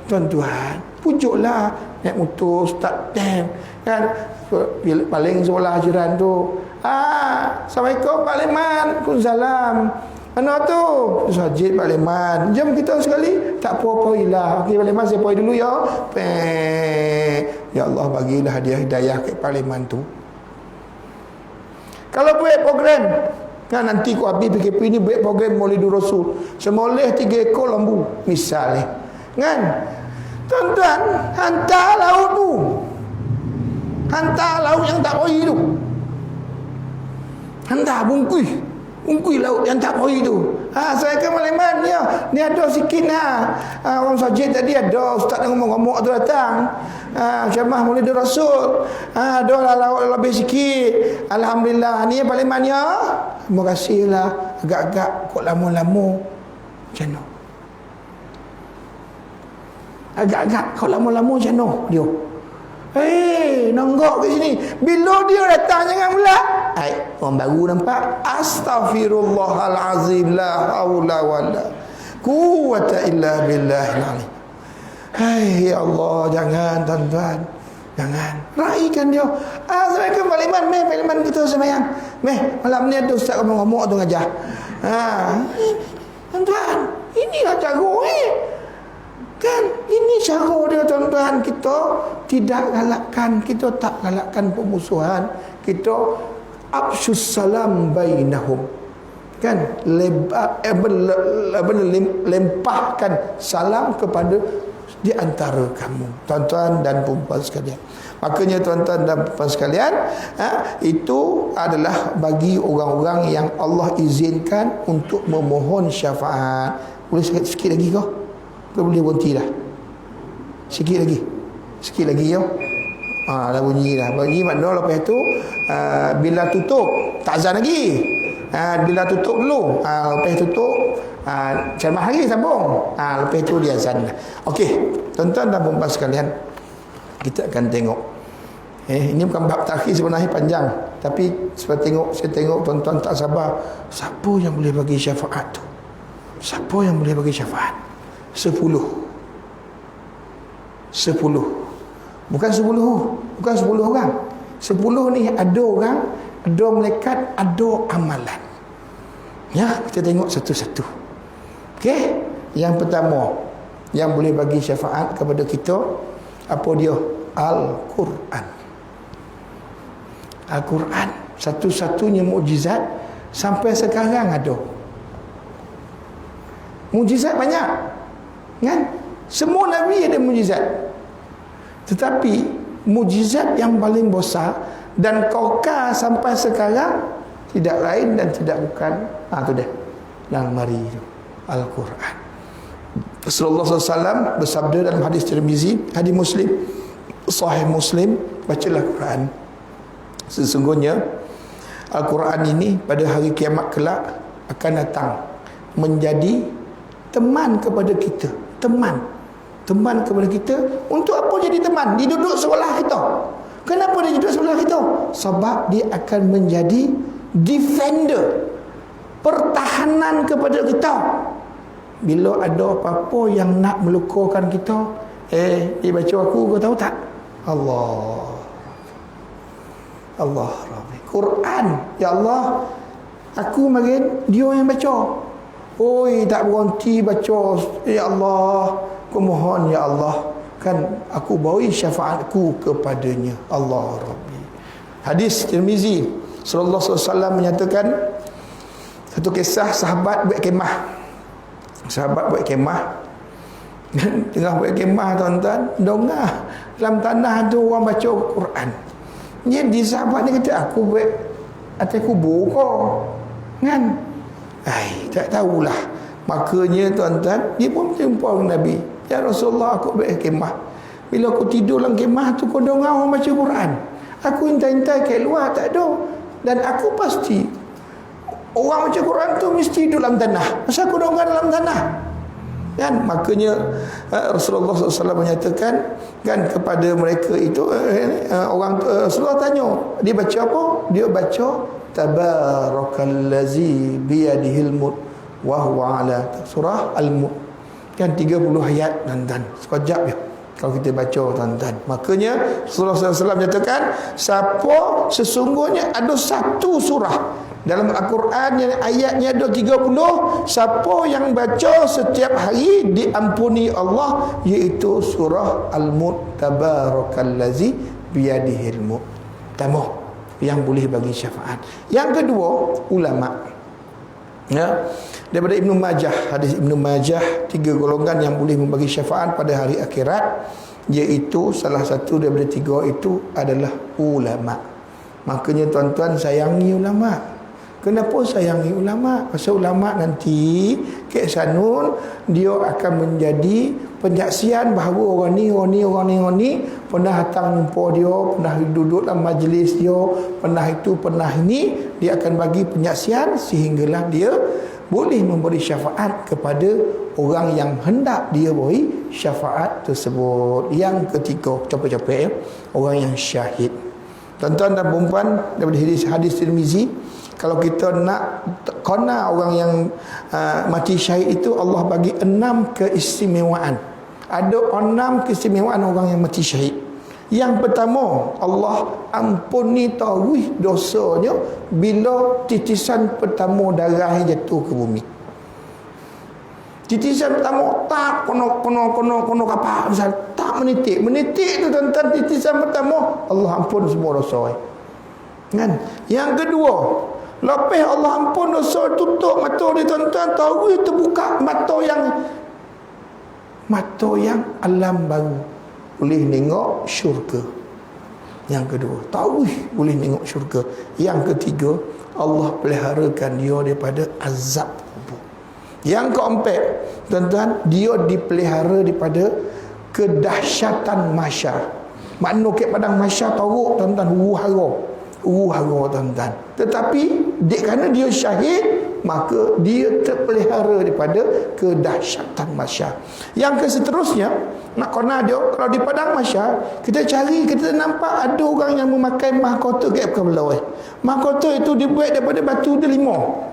Tuan-tuan, pujuklah naik motor start time kan paling sebelah jiran tu. Assalamualaikum Pak Leman. Waalaikumsalam. Mana tu? Masjid Pak Leman. Jom kita sekali. Tak apa-apa ilah. Okey Pak Leman saya pergi dulu ya. Ya Allah bagilah hadiah hidayah ke Pak Leman tu. Kalau buat program kan nanti ku habis PKP ni buat program Maulidur Rasul. Semoleh 3 ekor lembu misalnya. Kan? Tuan-tuan, hantar laut tu. Hantar laut yang tak pergi tu. Hantar bungkui laut yang tak pergi tu. Saya ke Maleman ni. Ni ada sikit orang sajid tadi ada ustaz yang ngomong-ngomong tu datang. Syamah Maulidur Rasul. Ada lah laut lebih sikit. Alhamdulillah. Ni Maleman ya. Terima kasihlah. Agak-agak kok lama-lama. Macam mana? Agak-agak kau lama-lama macam mana dia? Nonggok ke sini. Bila dia datang jangan pula. Orang baru nampak. Astaghfirullahalazim. La haula wala quwwata illa billahil azim. Ya Allah, jangan tuan-tuan. Jangan. Raikan dia. Assalamualaikum Pak Liman. Pak Liman kita semayang. Malam ni ada ustaz ngomong-ngomong tu ngajar. Tuan-tuan, inilah cara kan ini cara dia tuan-tuan. Kita tidak galakkan, kita tak galakkan pemusuhan, kita afsyus salam bainahum kan, lempahkan salam kepada di antara kamu tuan-tuan dan puan sekalian. Makanya tuan-tuan dan puan sekalian, itu adalah bagi orang-orang yang Allah izinkan untuk memohon syafaat. Boleh sikit lagi kau? Boleh berhenti dah. Sikit lagi ya. Dah bunyi dah. Bunyi makna lepas tu bila tutup tak azan lagi. Bila tutup dulu. Lepas tutup ceramah lagi sambung. Lepas tu dia azan. Okey, tuan-tuan dan puan sekalian, kita akan tengok. Ini bukan bab takhir sebenarnya panjang, tapi saya tengok tuan-tuan tak sabar. Siapa yang boleh bagi syafaat tu? Siapa yang boleh bagi syafaat? 10. Bukan 10 orang. 10 ni ada orang, ada malaikat, ada amalan. Ya, kita tengok satu-satu. Okey, yang pertama yang boleh bagi syafaat kepada kita, apa dia? Al-Quran. Al-Quran satu-satunya mukjizat sampai sekarang ada. Mukjizat banyak. Kan? Semua Nabi ada mujizat. Tetapi mujizat yang paling besar dan kokar sampai sekarang tidak lain dan tidak bukan tu dia dalam mari itu Al-Quran. Rasulullah SAW bersabda dalam hadis Tirmizi, hadis Muslim, Sahih Muslim, bacalah Quran. Sesungguhnya Al-Quran ini pada hari kiamat kelak akan datang menjadi teman kepada kita. Teman kepada kita. Untuk apa jadi teman? Dia duduk sebelah kita. Kenapa dia duduk sebelah kita? Sebab dia akan menjadi defender, pertahanan kepada kita. Bila ada apa-apa yang nak melukakan kita, dia baca aku, kau tahu tak? Allah Rabbi. Quran, ya Allah, aku makin dia yang baca. Oi, tak berhenti baca. Ya Allah, aku mohon ya Allah, kan aku bawi syafaatku kepadanya. Allah Rabbi. Hadis Tirmizi, Rasulullah SAW menyatakan satu kisah sahabat buat kemah. Sahabat buat kemah, tengah buat kemah, tuan-tuan, dongah dalam tanah tu orang baca Quran. Jadi sahabat ni kata, aku buat atas kubur kau, kan? Tak tahulah. Makanya tuan-tuan, dia pun jumpa Nabi. Ya Rasulullah, aku buat kemah. Bila aku tidur dalam kemah tu, kau dengar orang baca Quran. Aku intai-intai kat luar, tak ada. Dan aku pasti orang baca Quran tu mesti duduk dalam tanah. Masa aku dengar dalam tanah, kan? Makanya Rasulullah SAW menyatakan, kan, kepada mereka itu, orang Rasulullah tanya, dia baca apa? Dia baca Tabarakallazi biyadihil mulk wa huwa ala, surah Al-Mulk, kan, 30 ayat, dan sekejap ya kalau kita baca, tuan-tuan. Makanya Rasulullah SAW menyatakan, siapa sesungguhnya ada satu surah dalam Al-Quran yang ayatnya ada 30, siapa yang baca setiap hari diampuni Allah, iaitu surah Al-Mulk, Tabarakallazi biyadihil mulk. Pertama, yang boleh bagi syafaat. Yang kedua, ulama. Ya, daripada Ibnu Majah, hadis Ibnu Majah, 3 golongan yang boleh membagi syafaat pada hari akhirat, iaitu salah satu daripada 3 itu adalah ulama. Makanya tuan-tuan, sayangi ulama. Kenapa sayangi ulama? Pasal ulama nanti Kek Sanun, dia akan menjadi penyaksian bahawa orang ni pernah datang jumpa dia, pernah duduk dalam majlis dia, pernah itu, pernah ini. Dia akan bagi penyaksian sehinggalah dia boleh memberi syafaat kepada orang yang hendak dia beri syafaat tersebut. Yang ketiga, capek-capek ya, orang yang syahid. Tuan-tuan dan puan-puan, daripada hadis Tirmizi, kalau kita nak kena orang yang mati syahid itu, Allah bagi 6 keistimewaan. Ada 6 keistimewaan orang yang mati syahid. Yang pertama, Allah ampuni tauhid dosanya bila titisan pertama darah yang jatuh ke bumi. Titisan pertama tak kono kapal, misal tak menitik tu, tuan-tuan, titisan pertama Allah ampun semua dosa. Kan? Yang kedua, lepas Allah ampun dosa, tutup mata dia, tuan-tuan, tauhid terbuka mata yang alam baru, boleh tengok syurga. Yang kedua, tauhid boleh tengok syurga. Yang ketiga, Allah peliharakan dia daripada azab kubur. Yang keempat, tuan-tuan, dia dipelihara daripada kedahsyatan mahsyar. Makna ke padang mahsyar teruk, tuan-tuan, huru-hara, tuan-tuan. Tetapi kerana dia syahid, maka dia terpelihara daripada kedahsyatan mahsyar. Yang seterusnya, nak kena dia, kalau di padang mahsyar, kita cari, kita nampak ada orang yang memakai mahkota kat kepala. Mahkota itu dibuat daripada batu delima.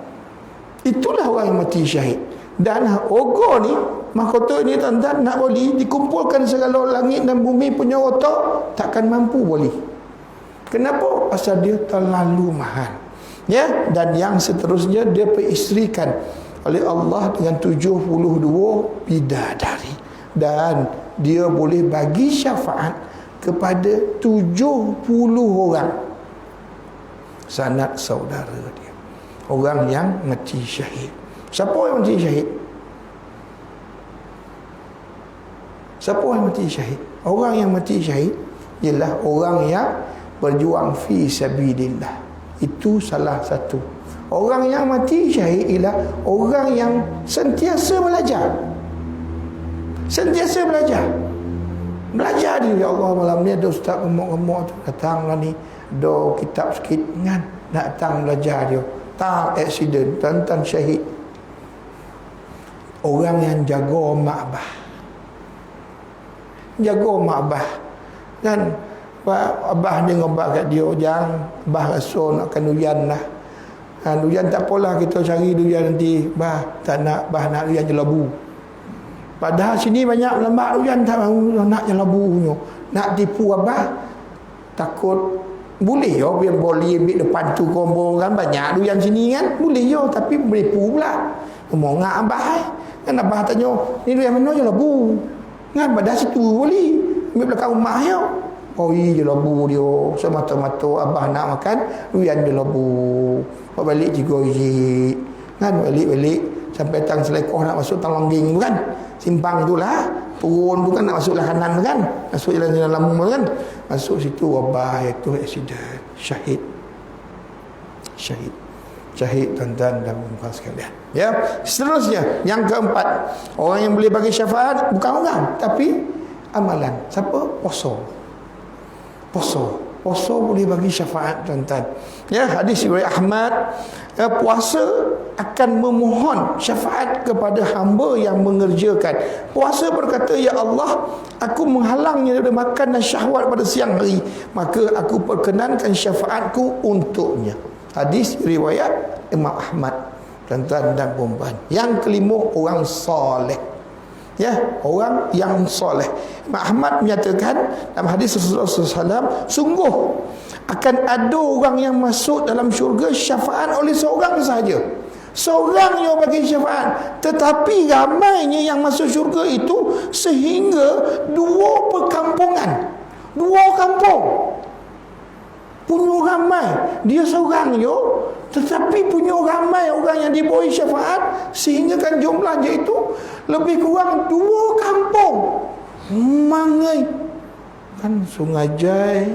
Itulah orang yang mati syahid. Dan ogo ni, mahkota ni, tuan-tuan, nak boleh dikumpulkan segala langit dan bumi punya otak, takkan mampu boleh. Kenapa? Pasal dia terlalu mahal. Ya, dan yang seterusnya, dia peristrikan oleh Allah dengan 72 bidadari. Dan dia boleh bagi syafaat kepada 70 orang sanak saudara dia, orang yang mati syahid. Siapa yang mati syahid? Siapa yang mati syahid? Orang yang mati syahid ialah orang yang berjuang fi sabilillah. Itu salah satu. Orang yang mati syahid ialah orang yang sentiasa belajar. Sentiasa belajar. Belajar dia, ya Allah, malam ni ada ustaz gemuk-gemuk tu datanglah ni, ada kitab sikit kan, datang belajar dia. Tak aksiden, tuan-tuan, syahid. Orang yang jaga mak abah. Jaga mak abah. Dan abah dia ngobat kat dia, jangan abah rasa nak kena uyan lah. Durian tak apalah, kita cari durian nanti. Tak nak, nak durian jelabu. Padahal sini banyak lembak durian, tak mahu nak jelabunya. Nak tipu abah, takut boleh yo, biar boleh ambil depan tu kombo kan, banyak durian sini kan, boleh yo, tapi menipu pula. Ngomong ngak abah kan, abah tanya, ni durian mana jelabu? Kan pada situ boleh ambil belakang rumah yo. Oh iya jelabu dia. Semata-mata abah nak makan durian jelabu. Balik 3 biji. Kan balik sampai tang selekoh nak masuk tang longging tu kan. Simpang tu lah. Turun tu kan nak masuk lah kanan tu kan. Masuk jalan-jalan lama kan. Masuk situ abah itu accident. Syahid tuan-tuan dan puan sekalian. Ya, seterusnya yang keempat, orang yang boleh bagi syafaat bukan orang tapi amalan. Siapa? Puasa boleh bagi syafaat tuan-tuan. Ya, hadis riwayat Ahmad, ya, puasa akan memohon syafaat kepada hamba yang mengerjakan. Puasa berkata, ya Allah, aku menghalangnya dari makan dan syahwat pada siang hari, maka aku perkenankan syafaatku untuknya. Hadis riwayat Imam Ahmad, tuan-tuan dan puan-puan. Yang kelima, orang soleh. Ya, orang yang soleh. Imam Ahmad menyatakan dalam hadis Rasulullah SAW, sungguh akan ada orang yang masuk dalam syurga syafaat oleh seorang sahaja. Seorang yang bagi syafaat, tetapi ramainya yang masuk syurga itu sehingga 2 perkampungan, 2 kampung punya ramai. Dia seorang yo, tetapi punya ramai orang yang diberi syafaat, sehingga kan jumlahnya itu lebih kurang 2 kampung. Mangai kan, Sungai Jai,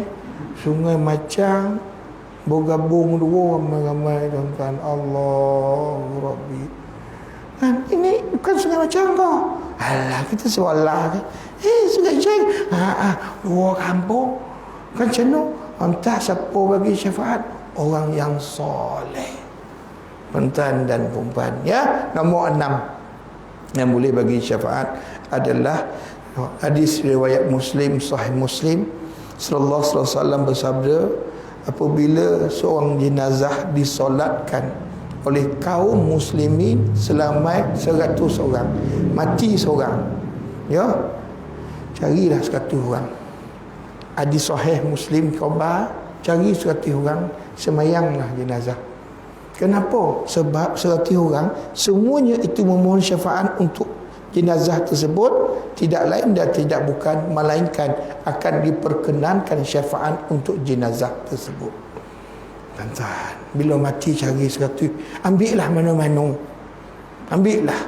Sungai Macang bergabung 2 ramai-ramai tuan-tuan. Allahu Rabbi. Kan ini bukan Sungai Macang kau. Alah, kita seolah kan. Sungai Jai 2 kampung. Kan macam entah siapa bagi syafaat? Orang yang soleh. Tuan-tuan dan puan-puan. Ya, nombor 6 yang boleh bagi syafaat adalah hadis riwayat Muslim, Sahih Muslim. Sallallahu alaihi wasallam bersabda, apabila seorang jenazah disolatkan oleh kaum muslimin selamat 100 orang, mati seorang, ya, carilah 100 orang. Hadis Sahih Muslim khabar, cari 100 orang, semayanglah jenazah. Kenapa? Sebab 100 orang semuanya itu memohon syafaat untuk jenazah tersebut, tidak lain dan tidak bukan melainkan akan diperkenankan syafaat untuk jenazah tersebut. Tuan-tuan, bila mati cari 100, ambillah mana-mana, ambillah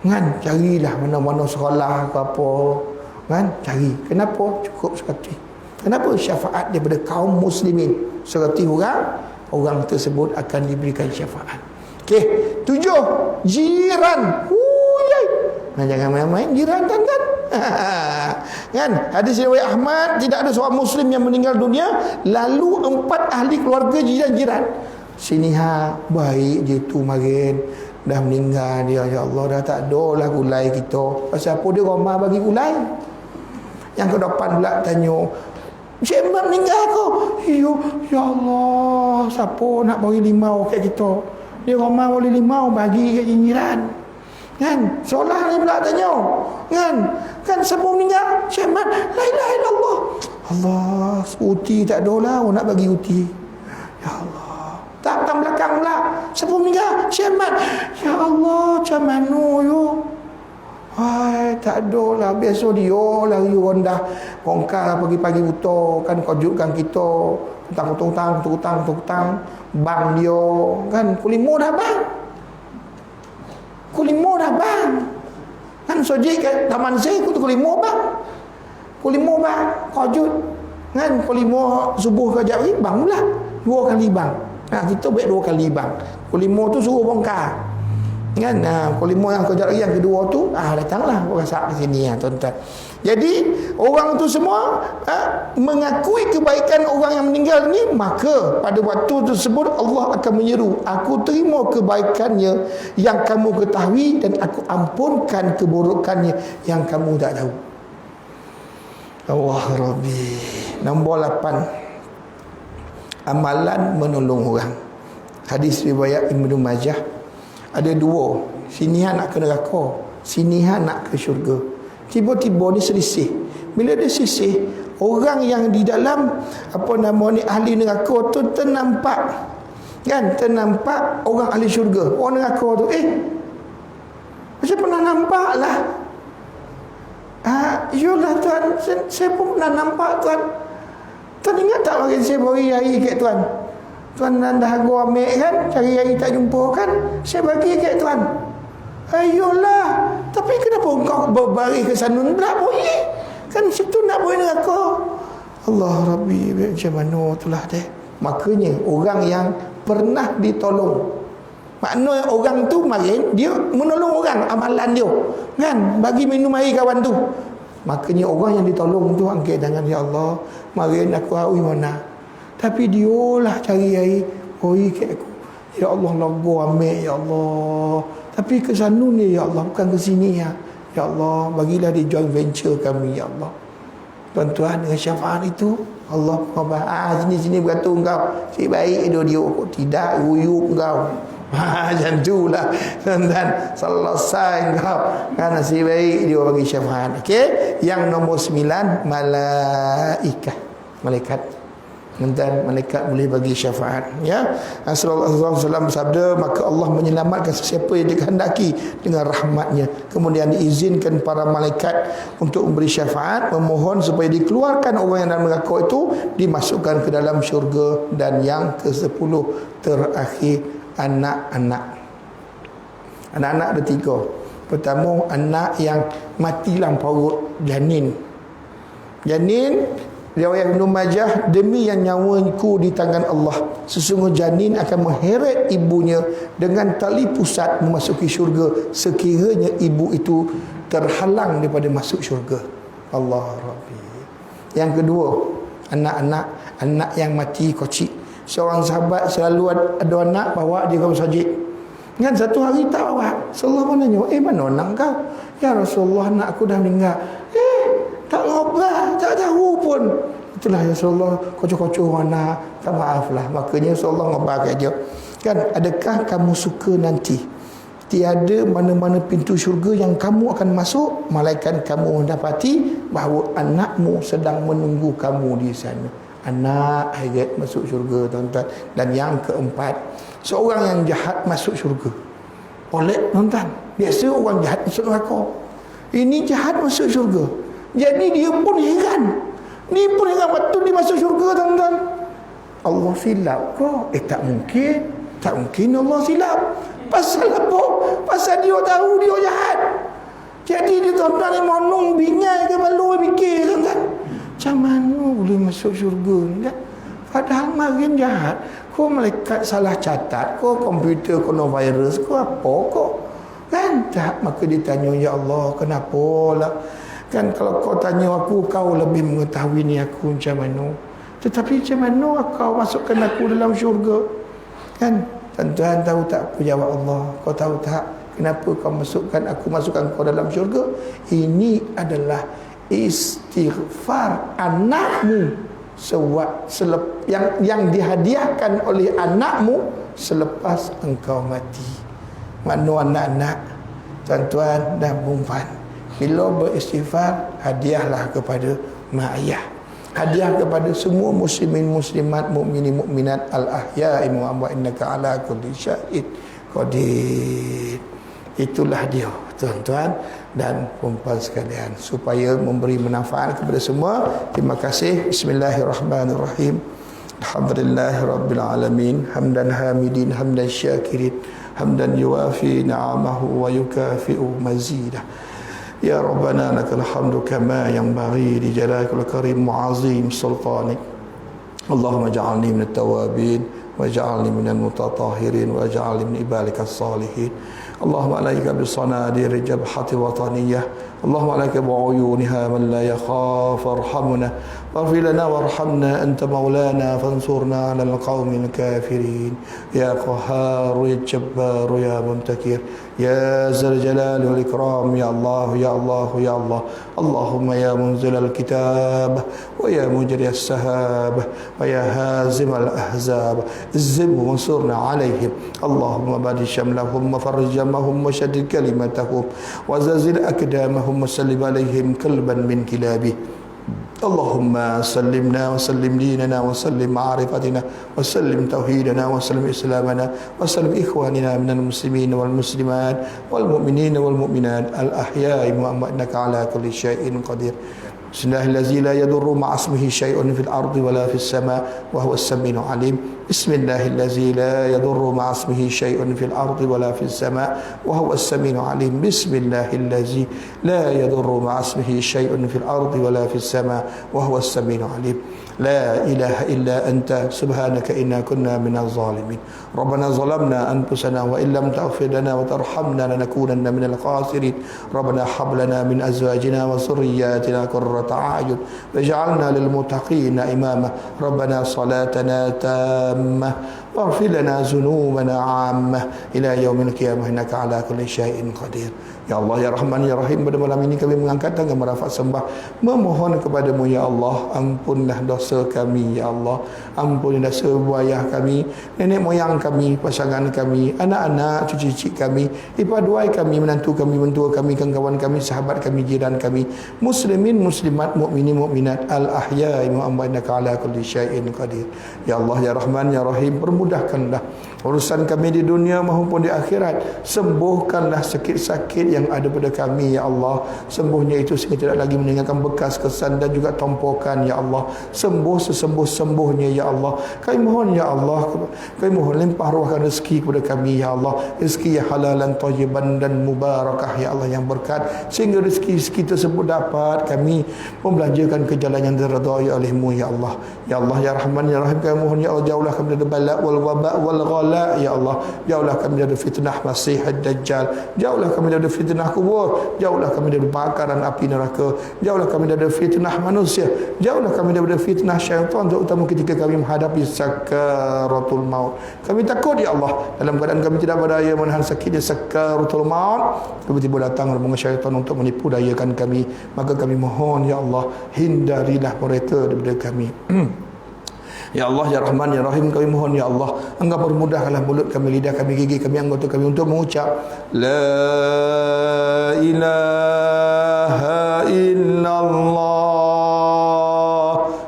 kan, carilah mana-mana sekolah ke apa kan, cari. Kenapa? Cukup 100. Kenapa? Syafaat daripada kaum muslimin. 100 orang tersebut akan diberikan syafaat. Okey, 7, jiran. Nah, jangan main-main jiran kan. Kan? Hadis riwayat Ahmad, tidak ada seorang muslim yang meninggal dunia lalu 4 ahli keluarga jiran-jiran. Sini baik je tu marin, dah meninggal dia, ya Allah, dah tak ada lah gulai kita. Pasal apa dia ramah bagi gulai? Yang ke depan pula tanya, Cik Mat meninggal ke? Ya Allah, siapa nak bagi limau kat kita? Dia ramah boleh limau bagi kat jiran. Kan? Seolah ni pula tanya. Kan siapa meninggal? Cik Mat, la ilaha illallah. Allah, uti tak ada lah, nak bagi uti. Ya Allah. Tak belakang pula. Siapa meninggal? Cik Mat. Ya Allah, macam mana yo? Hai, tak ada lah. Biasa dia lari rondah kongkar pagi-pagi buta kan, kejutkan kita. Hutang. Bang dia kan, kulimo dah bang. Kan sojik kat taman saya aku tu kulimo bang. Kejut. Kan kulimo subuh ke jap bang pula. 2 kali bang. Kita baik 2 kali bang. Kulimo tu suruh bongkar. Kan, kulimo yang kejap lagi yang kedua tu datanglah rasak ke sini tuan-tuan. Jadi orang tu semua mengakui kebaikan orang yang meninggal ni, maka pada waktu tersebut Allah akan menyeru, aku terima kebaikannya yang kamu ketahui dan aku ampunkan keburukannya yang kamu tak tahu. Allah Rabbi. Nombor 8, amalan menolong orang. Hadis riwayat Ibnu Majah. Ada dua, sini nak ke neraka, sini nak ke syurga. Tiba-tiba ni selisih. Bila dia selisih, orang yang di dalam ahli neraka tu ternampak, kan, ternampak orang ahli syurga. Orang neraka tu macam pernah nampak lah. Yolah tuan, saya pun pernah nampak tuan. Tuan ingat tak bagi saya bagi air kat tuan? Tuan dah gua ambil kan, cari air tak jumpa kan, saya bagi kat tuan. Ayolah, tapi kenapa engkau berbari ke sana pula boleh? Kan situ nak boleh neraka. Allah Rabbi, macam mana itulah deh. Makanya orang yang pernah ditolong, maknanya orang tu marin dia menolong orang, amalan dia kan, bagi minum air kawan tu. Makanya orang yang ditolong tu angkat tangan, ya Allah, marin aku haui mana, tapi dialah cari air oi kat aku. Ya Allah, lagu ambil ya Allah, tapi ke sana ni ya Allah, bukan ke sini ya. Ya Allah, bagilah di joint venture kami ya Allah. Tuan-tuan, dengan syafaat itu Allah sini berkata engkau si baik dia kok tidak ruyuk engkau. Macam tu lah tuan-tuan, selesai engkau kan, si baik dia bagi syafaat. Okey, yang nombor 9, malaikat. Dan malaikat boleh bagi syafaat, ya. Rasulullah SAW bersabda, maka Allah menyelamatkan sesiapa yang dikehendaki dengan rahmatnya. Kemudian diizinkan para malaikat untuk memberi syafaat, memohon supaya dikeluarkan orang yang dalam neraka itu, dimasukkan ke dalam syurga. Dan yang ke-10 terakhir, anak-anak. Anak-anak ada 3. Pertama, anak yang mati dalam perut janin. Riwayat Ibnu Majah, demi yang nyawaku di tangan Allah, sesungguhnya janin akan mengheret ibunya dengan tali pusat memasuki syurga sekiranya ibu itu terhalang daripada masuk syurga. Allah Rabbi. Yang kedua, anak yang mati kecil. Seorang sahabat selalu ada anak bawa dia ke masjid. Kan satu hari tak bawa. Rasulullah pun tanya, mana anak kau? Ya Rasulullah, anak aku dah meninggal. Tak ngobrol, tak tahu pun. Itulah ya Rasulullah, kocok-kocok mana, tak maaflah. Makanya Rasulullah ngobrol kat dia. Kan, adakah kamu suka nanti tiada mana-mana pintu syurga yang kamu akan masuk, malaikat kamu mendapati bahawa anakmu sedang menunggu kamu di sana. Anak ayat masuk syurga, tuan-tuan. Dan yang keempat, seorang yang jahat masuk syurga. Oleh tuan-tuan, biasa orang jahat masuk neraka, ini jahat masuk syurga. Jadi dia pun heran. Dia pun heran waktu dia masuk syurga, tuan-tuan. Allah silap ke? Tak mungkin. Tak mungkin Allah silap. Pasal apa? Pasal dia tahu dia jahat. Jadi dia tuan-tuan ni monong bingai ke malu mikir, tuan-tuan. Macam mana boleh masuk syurga ni kan? Padahal makin jahat. Kau malaikat salah catat, kau komputer kena virus, kau apa kau? Kan tak? Maka dia tanya, ya Allah, kenapa lah? Kan kalau kau tanya aku, kau lebih mengetahui ni aku macam mana. Tetapi macam mana kau masukkan aku dalam syurga? Kan? Tuan-tuan tahu tak apa jawab Allah? Kau tahu tak kenapa kau masukkan kau dalam syurga? Ini adalah istighfar anakmu yang dihadiahkan oleh anakmu selepas engkau mati. Mana anak-anak, tuan-tuan dan puan, bila beristighfar, hadiahlah kepada mak ayah, hadiah kepada semua muslimin muslimat, mukminin mukminat al-ahya'i wa amwat, innaka ala kulli syai'in qadir. Itulah dia, tuan-tuan dan puan sekalian, supaya memberi manfaat kepada semua. Terima kasih. Bismillahirrahmanirrahim. Alhamdulillahirabbil alamin, hamdan hamidin, hamdan syakirin, hamdan yuwafi ni'amahu wa yukafi'u mazidah. Ya Rabbana lakal hamdu kama yanbaghi li jalalil karim mu'azim sultanik. Allahumma ja'alni minat tawabin waj'alni minal mutatahhirin waj'alni min ibadikas salihin. Allahumma alaika bisanadir jabhati wataniyah. Allahumma alaika bi'uyuniha man la yakhaf arhamuna واغفر لنا وارحمنا أنت مولانا فانصرنا على القوم الكافرين يا قهار يا جبار يا منتكر يا ذا الجلال والإكرام يا الله يا الله يا الله اللهم يا منزل الكتاب ويا مجري السحاب ويا هازم الأحزاب الزم وانصرنا عليهم اللهم بارك شملهم وفرج جمعهم وشدد كلمتهم وزلزل أقدامهم وسلم عليهم كلبا من كلابه اللهم سلمنا وسلم ديننا وسلم معرفتنا وسلم توحيدنا وسلم إسلامنا وسلم إخواننا من المسلمين والمسلمات والمؤمنين والمؤمنات الأحياء إنك على كل شيء قدير بسم الله الذي لا يضر مع اسمه شيء في الأرض ولا في السماء وهو السميع العليم بسم الله الذي لا يضر مع اسمه شيء في الأرض ولا في السماء وهو السميع العليم بسم الله الذي لا يضر مع اسمه شيء في الأرض ولا في السماء وهو السميع العليم لا إله إلا أنت سبحانك إنا كنا من الظالمين ربنا ظلمنا أنفسنا وإن لم تغفر لنا وترحمنا لنكونن من الخاسرين ربنا هب لنا من أزواجنا وذرياتنا قرة أعين واجعلنا للمتقين إماما ربنا صلاتنا تامة واغفر لنا ذنوبنا عامة إلى يوم القيامة إنك على كل شيء قدير Ya Allah, Ya Rahman, Ya Rahim, pada malam ini kami mengangkat tangan merafak sembah, memohon kepadamu, Ya Allah, ampunlah dosa kami, Ya Allah, ampunilah dosa ayah kami, nenek moyang kami, pasangan kami, anak-anak, cucu-cucu kami, ipaduai kami, menantu kami, mentua kami, kawan kami, sahabat kami, jiran kami, muslimin, muslimat, mukminin, mukminat, al-ahya'i mu'ammadnaka ala kulli syai'in qadir. Ya Allah, Ya Rahman, Ya Rahim, permudahkanlah urusan kami di dunia maupun di akhirat. Sembuhkanlah sakit-sakit yang ada pada kami, Ya Allah. Sembuhnya itu sehingga tidak lagi meninggalkan bekas, kesan dan juga tompokan, Ya Allah. Sembuh sesembuh-sembuhnya, Ya Allah. Kami mohon, Ya Allah, kami mohon limpah ruahkan rezeki kepada kami, Ya Allah. Rezeki yang halalan, thayyiban dan mubarakah, Ya Allah, yang berkat, sehingga rezeki tersebut dapat kami membelanjakan ke jalan yang diridhai oleh-Mu, Ya Allah. Ya Allah, Ya Rahman, Ya Rahim, kami mohon, Ya Allah, jauhlah kami dari bala wal waba wal ghala, Ya Allah. Jauhlah kami dari fitnah Masih Ad-Dajjal, jauhlah kami dari fitnah kubur, jauhlah kami dari bakaran api neraka, jauhlah kami dari fitnah manusia, jauhlah kami dari fitnah syaitan, terutama ketika kami menghadapi sakaratul maut. Kami takut, Ya Allah, dalam keadaan kami tidak berdaya menahan sakitnya sakaratul maut, tiba-tiba datang rombongan syaitan untuk menipu dayakan kami. Maka kami mohon, Ya Allah, hindarilah mereka daripada kami. Ya Allah, Ya Rahman, Ya Rahim, kami mohon, Ya Allah, Engkau permudahkanlah mulut kami, lidah kami, gigi kami, anggota kami untuk mengucap La ilaha illallah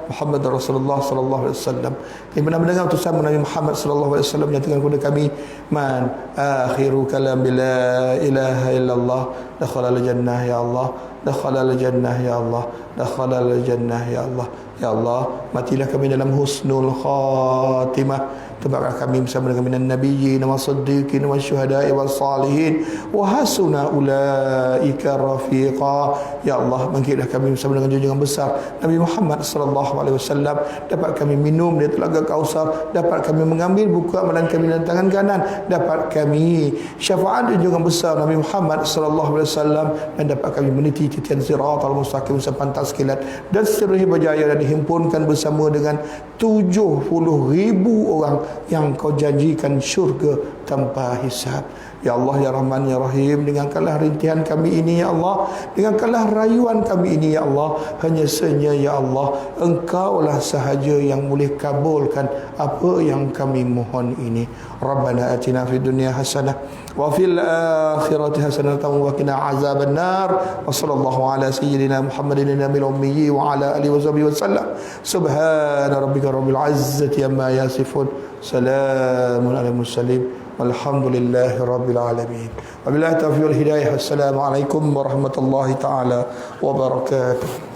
Muhammad Rasulullah sallallahu alaihi wasallam. Kami pernah mendengar utusan Nabi Muhammad sallallahu alaihi wasallam menyatakan kepada kami, man akhiru kalam la ilaha illallah dakhala al-jannah, Ya Allah, dakhala al-jannah, Ya Allah, dakhala al-jannah, Ya Allah. Ya Allah, matilah kami dalam husnul khatimah. Tempatlah kami bersama dengan minan nabiyyin wa siddiqin wa syuhada'i wa salihin wa hasuna ulaika rafiqa. Ya Allah, bangkitlah kami bersama dengan junjungan besar Nabi Muhammad sallallahu alaihi wasallam. Dapat kami minum dari telaga Kausar, dapat kami mengambil buku amalan kami dengan tangan kanan, dapat kami syafaat junjungan besar Nabi Muhammad sallallahu alaihi wasallam, dan dapat kami meniti titian siratal mustaqim sepantas kilat dan seluruh berjaya dan dihimpunkan bersama dengan 70,000 orang yang Kau janjikan syurga tanpa hisab. Ya Allah, Ya Rahman, Ya Rahim, dengarkanlah rintihan kami ini, Ya Allah. Dengarkanlah rayuan kami ini, Ya Allah. Hanya saja, Ya Allah, Engkaulah sahaja yang boleh kabulkan apa yang kami mohon ini. Rabbana atina fid dunya hasanah wa fil akhirati hasanah wa qina azaban nar. Wa sallallahu ala sayyidina Muhammadin nabiyil ummi wa ala alihi wa sahbihi wasallam. Subhana rabbika rabbil izzati amma yasifun. Salamun alal mursalin. Walhamdulillahi rabbil alamin. Wabillahi taufiq wal hidayah. Assalamualaikum warahmatullahi taala wabarakatuh.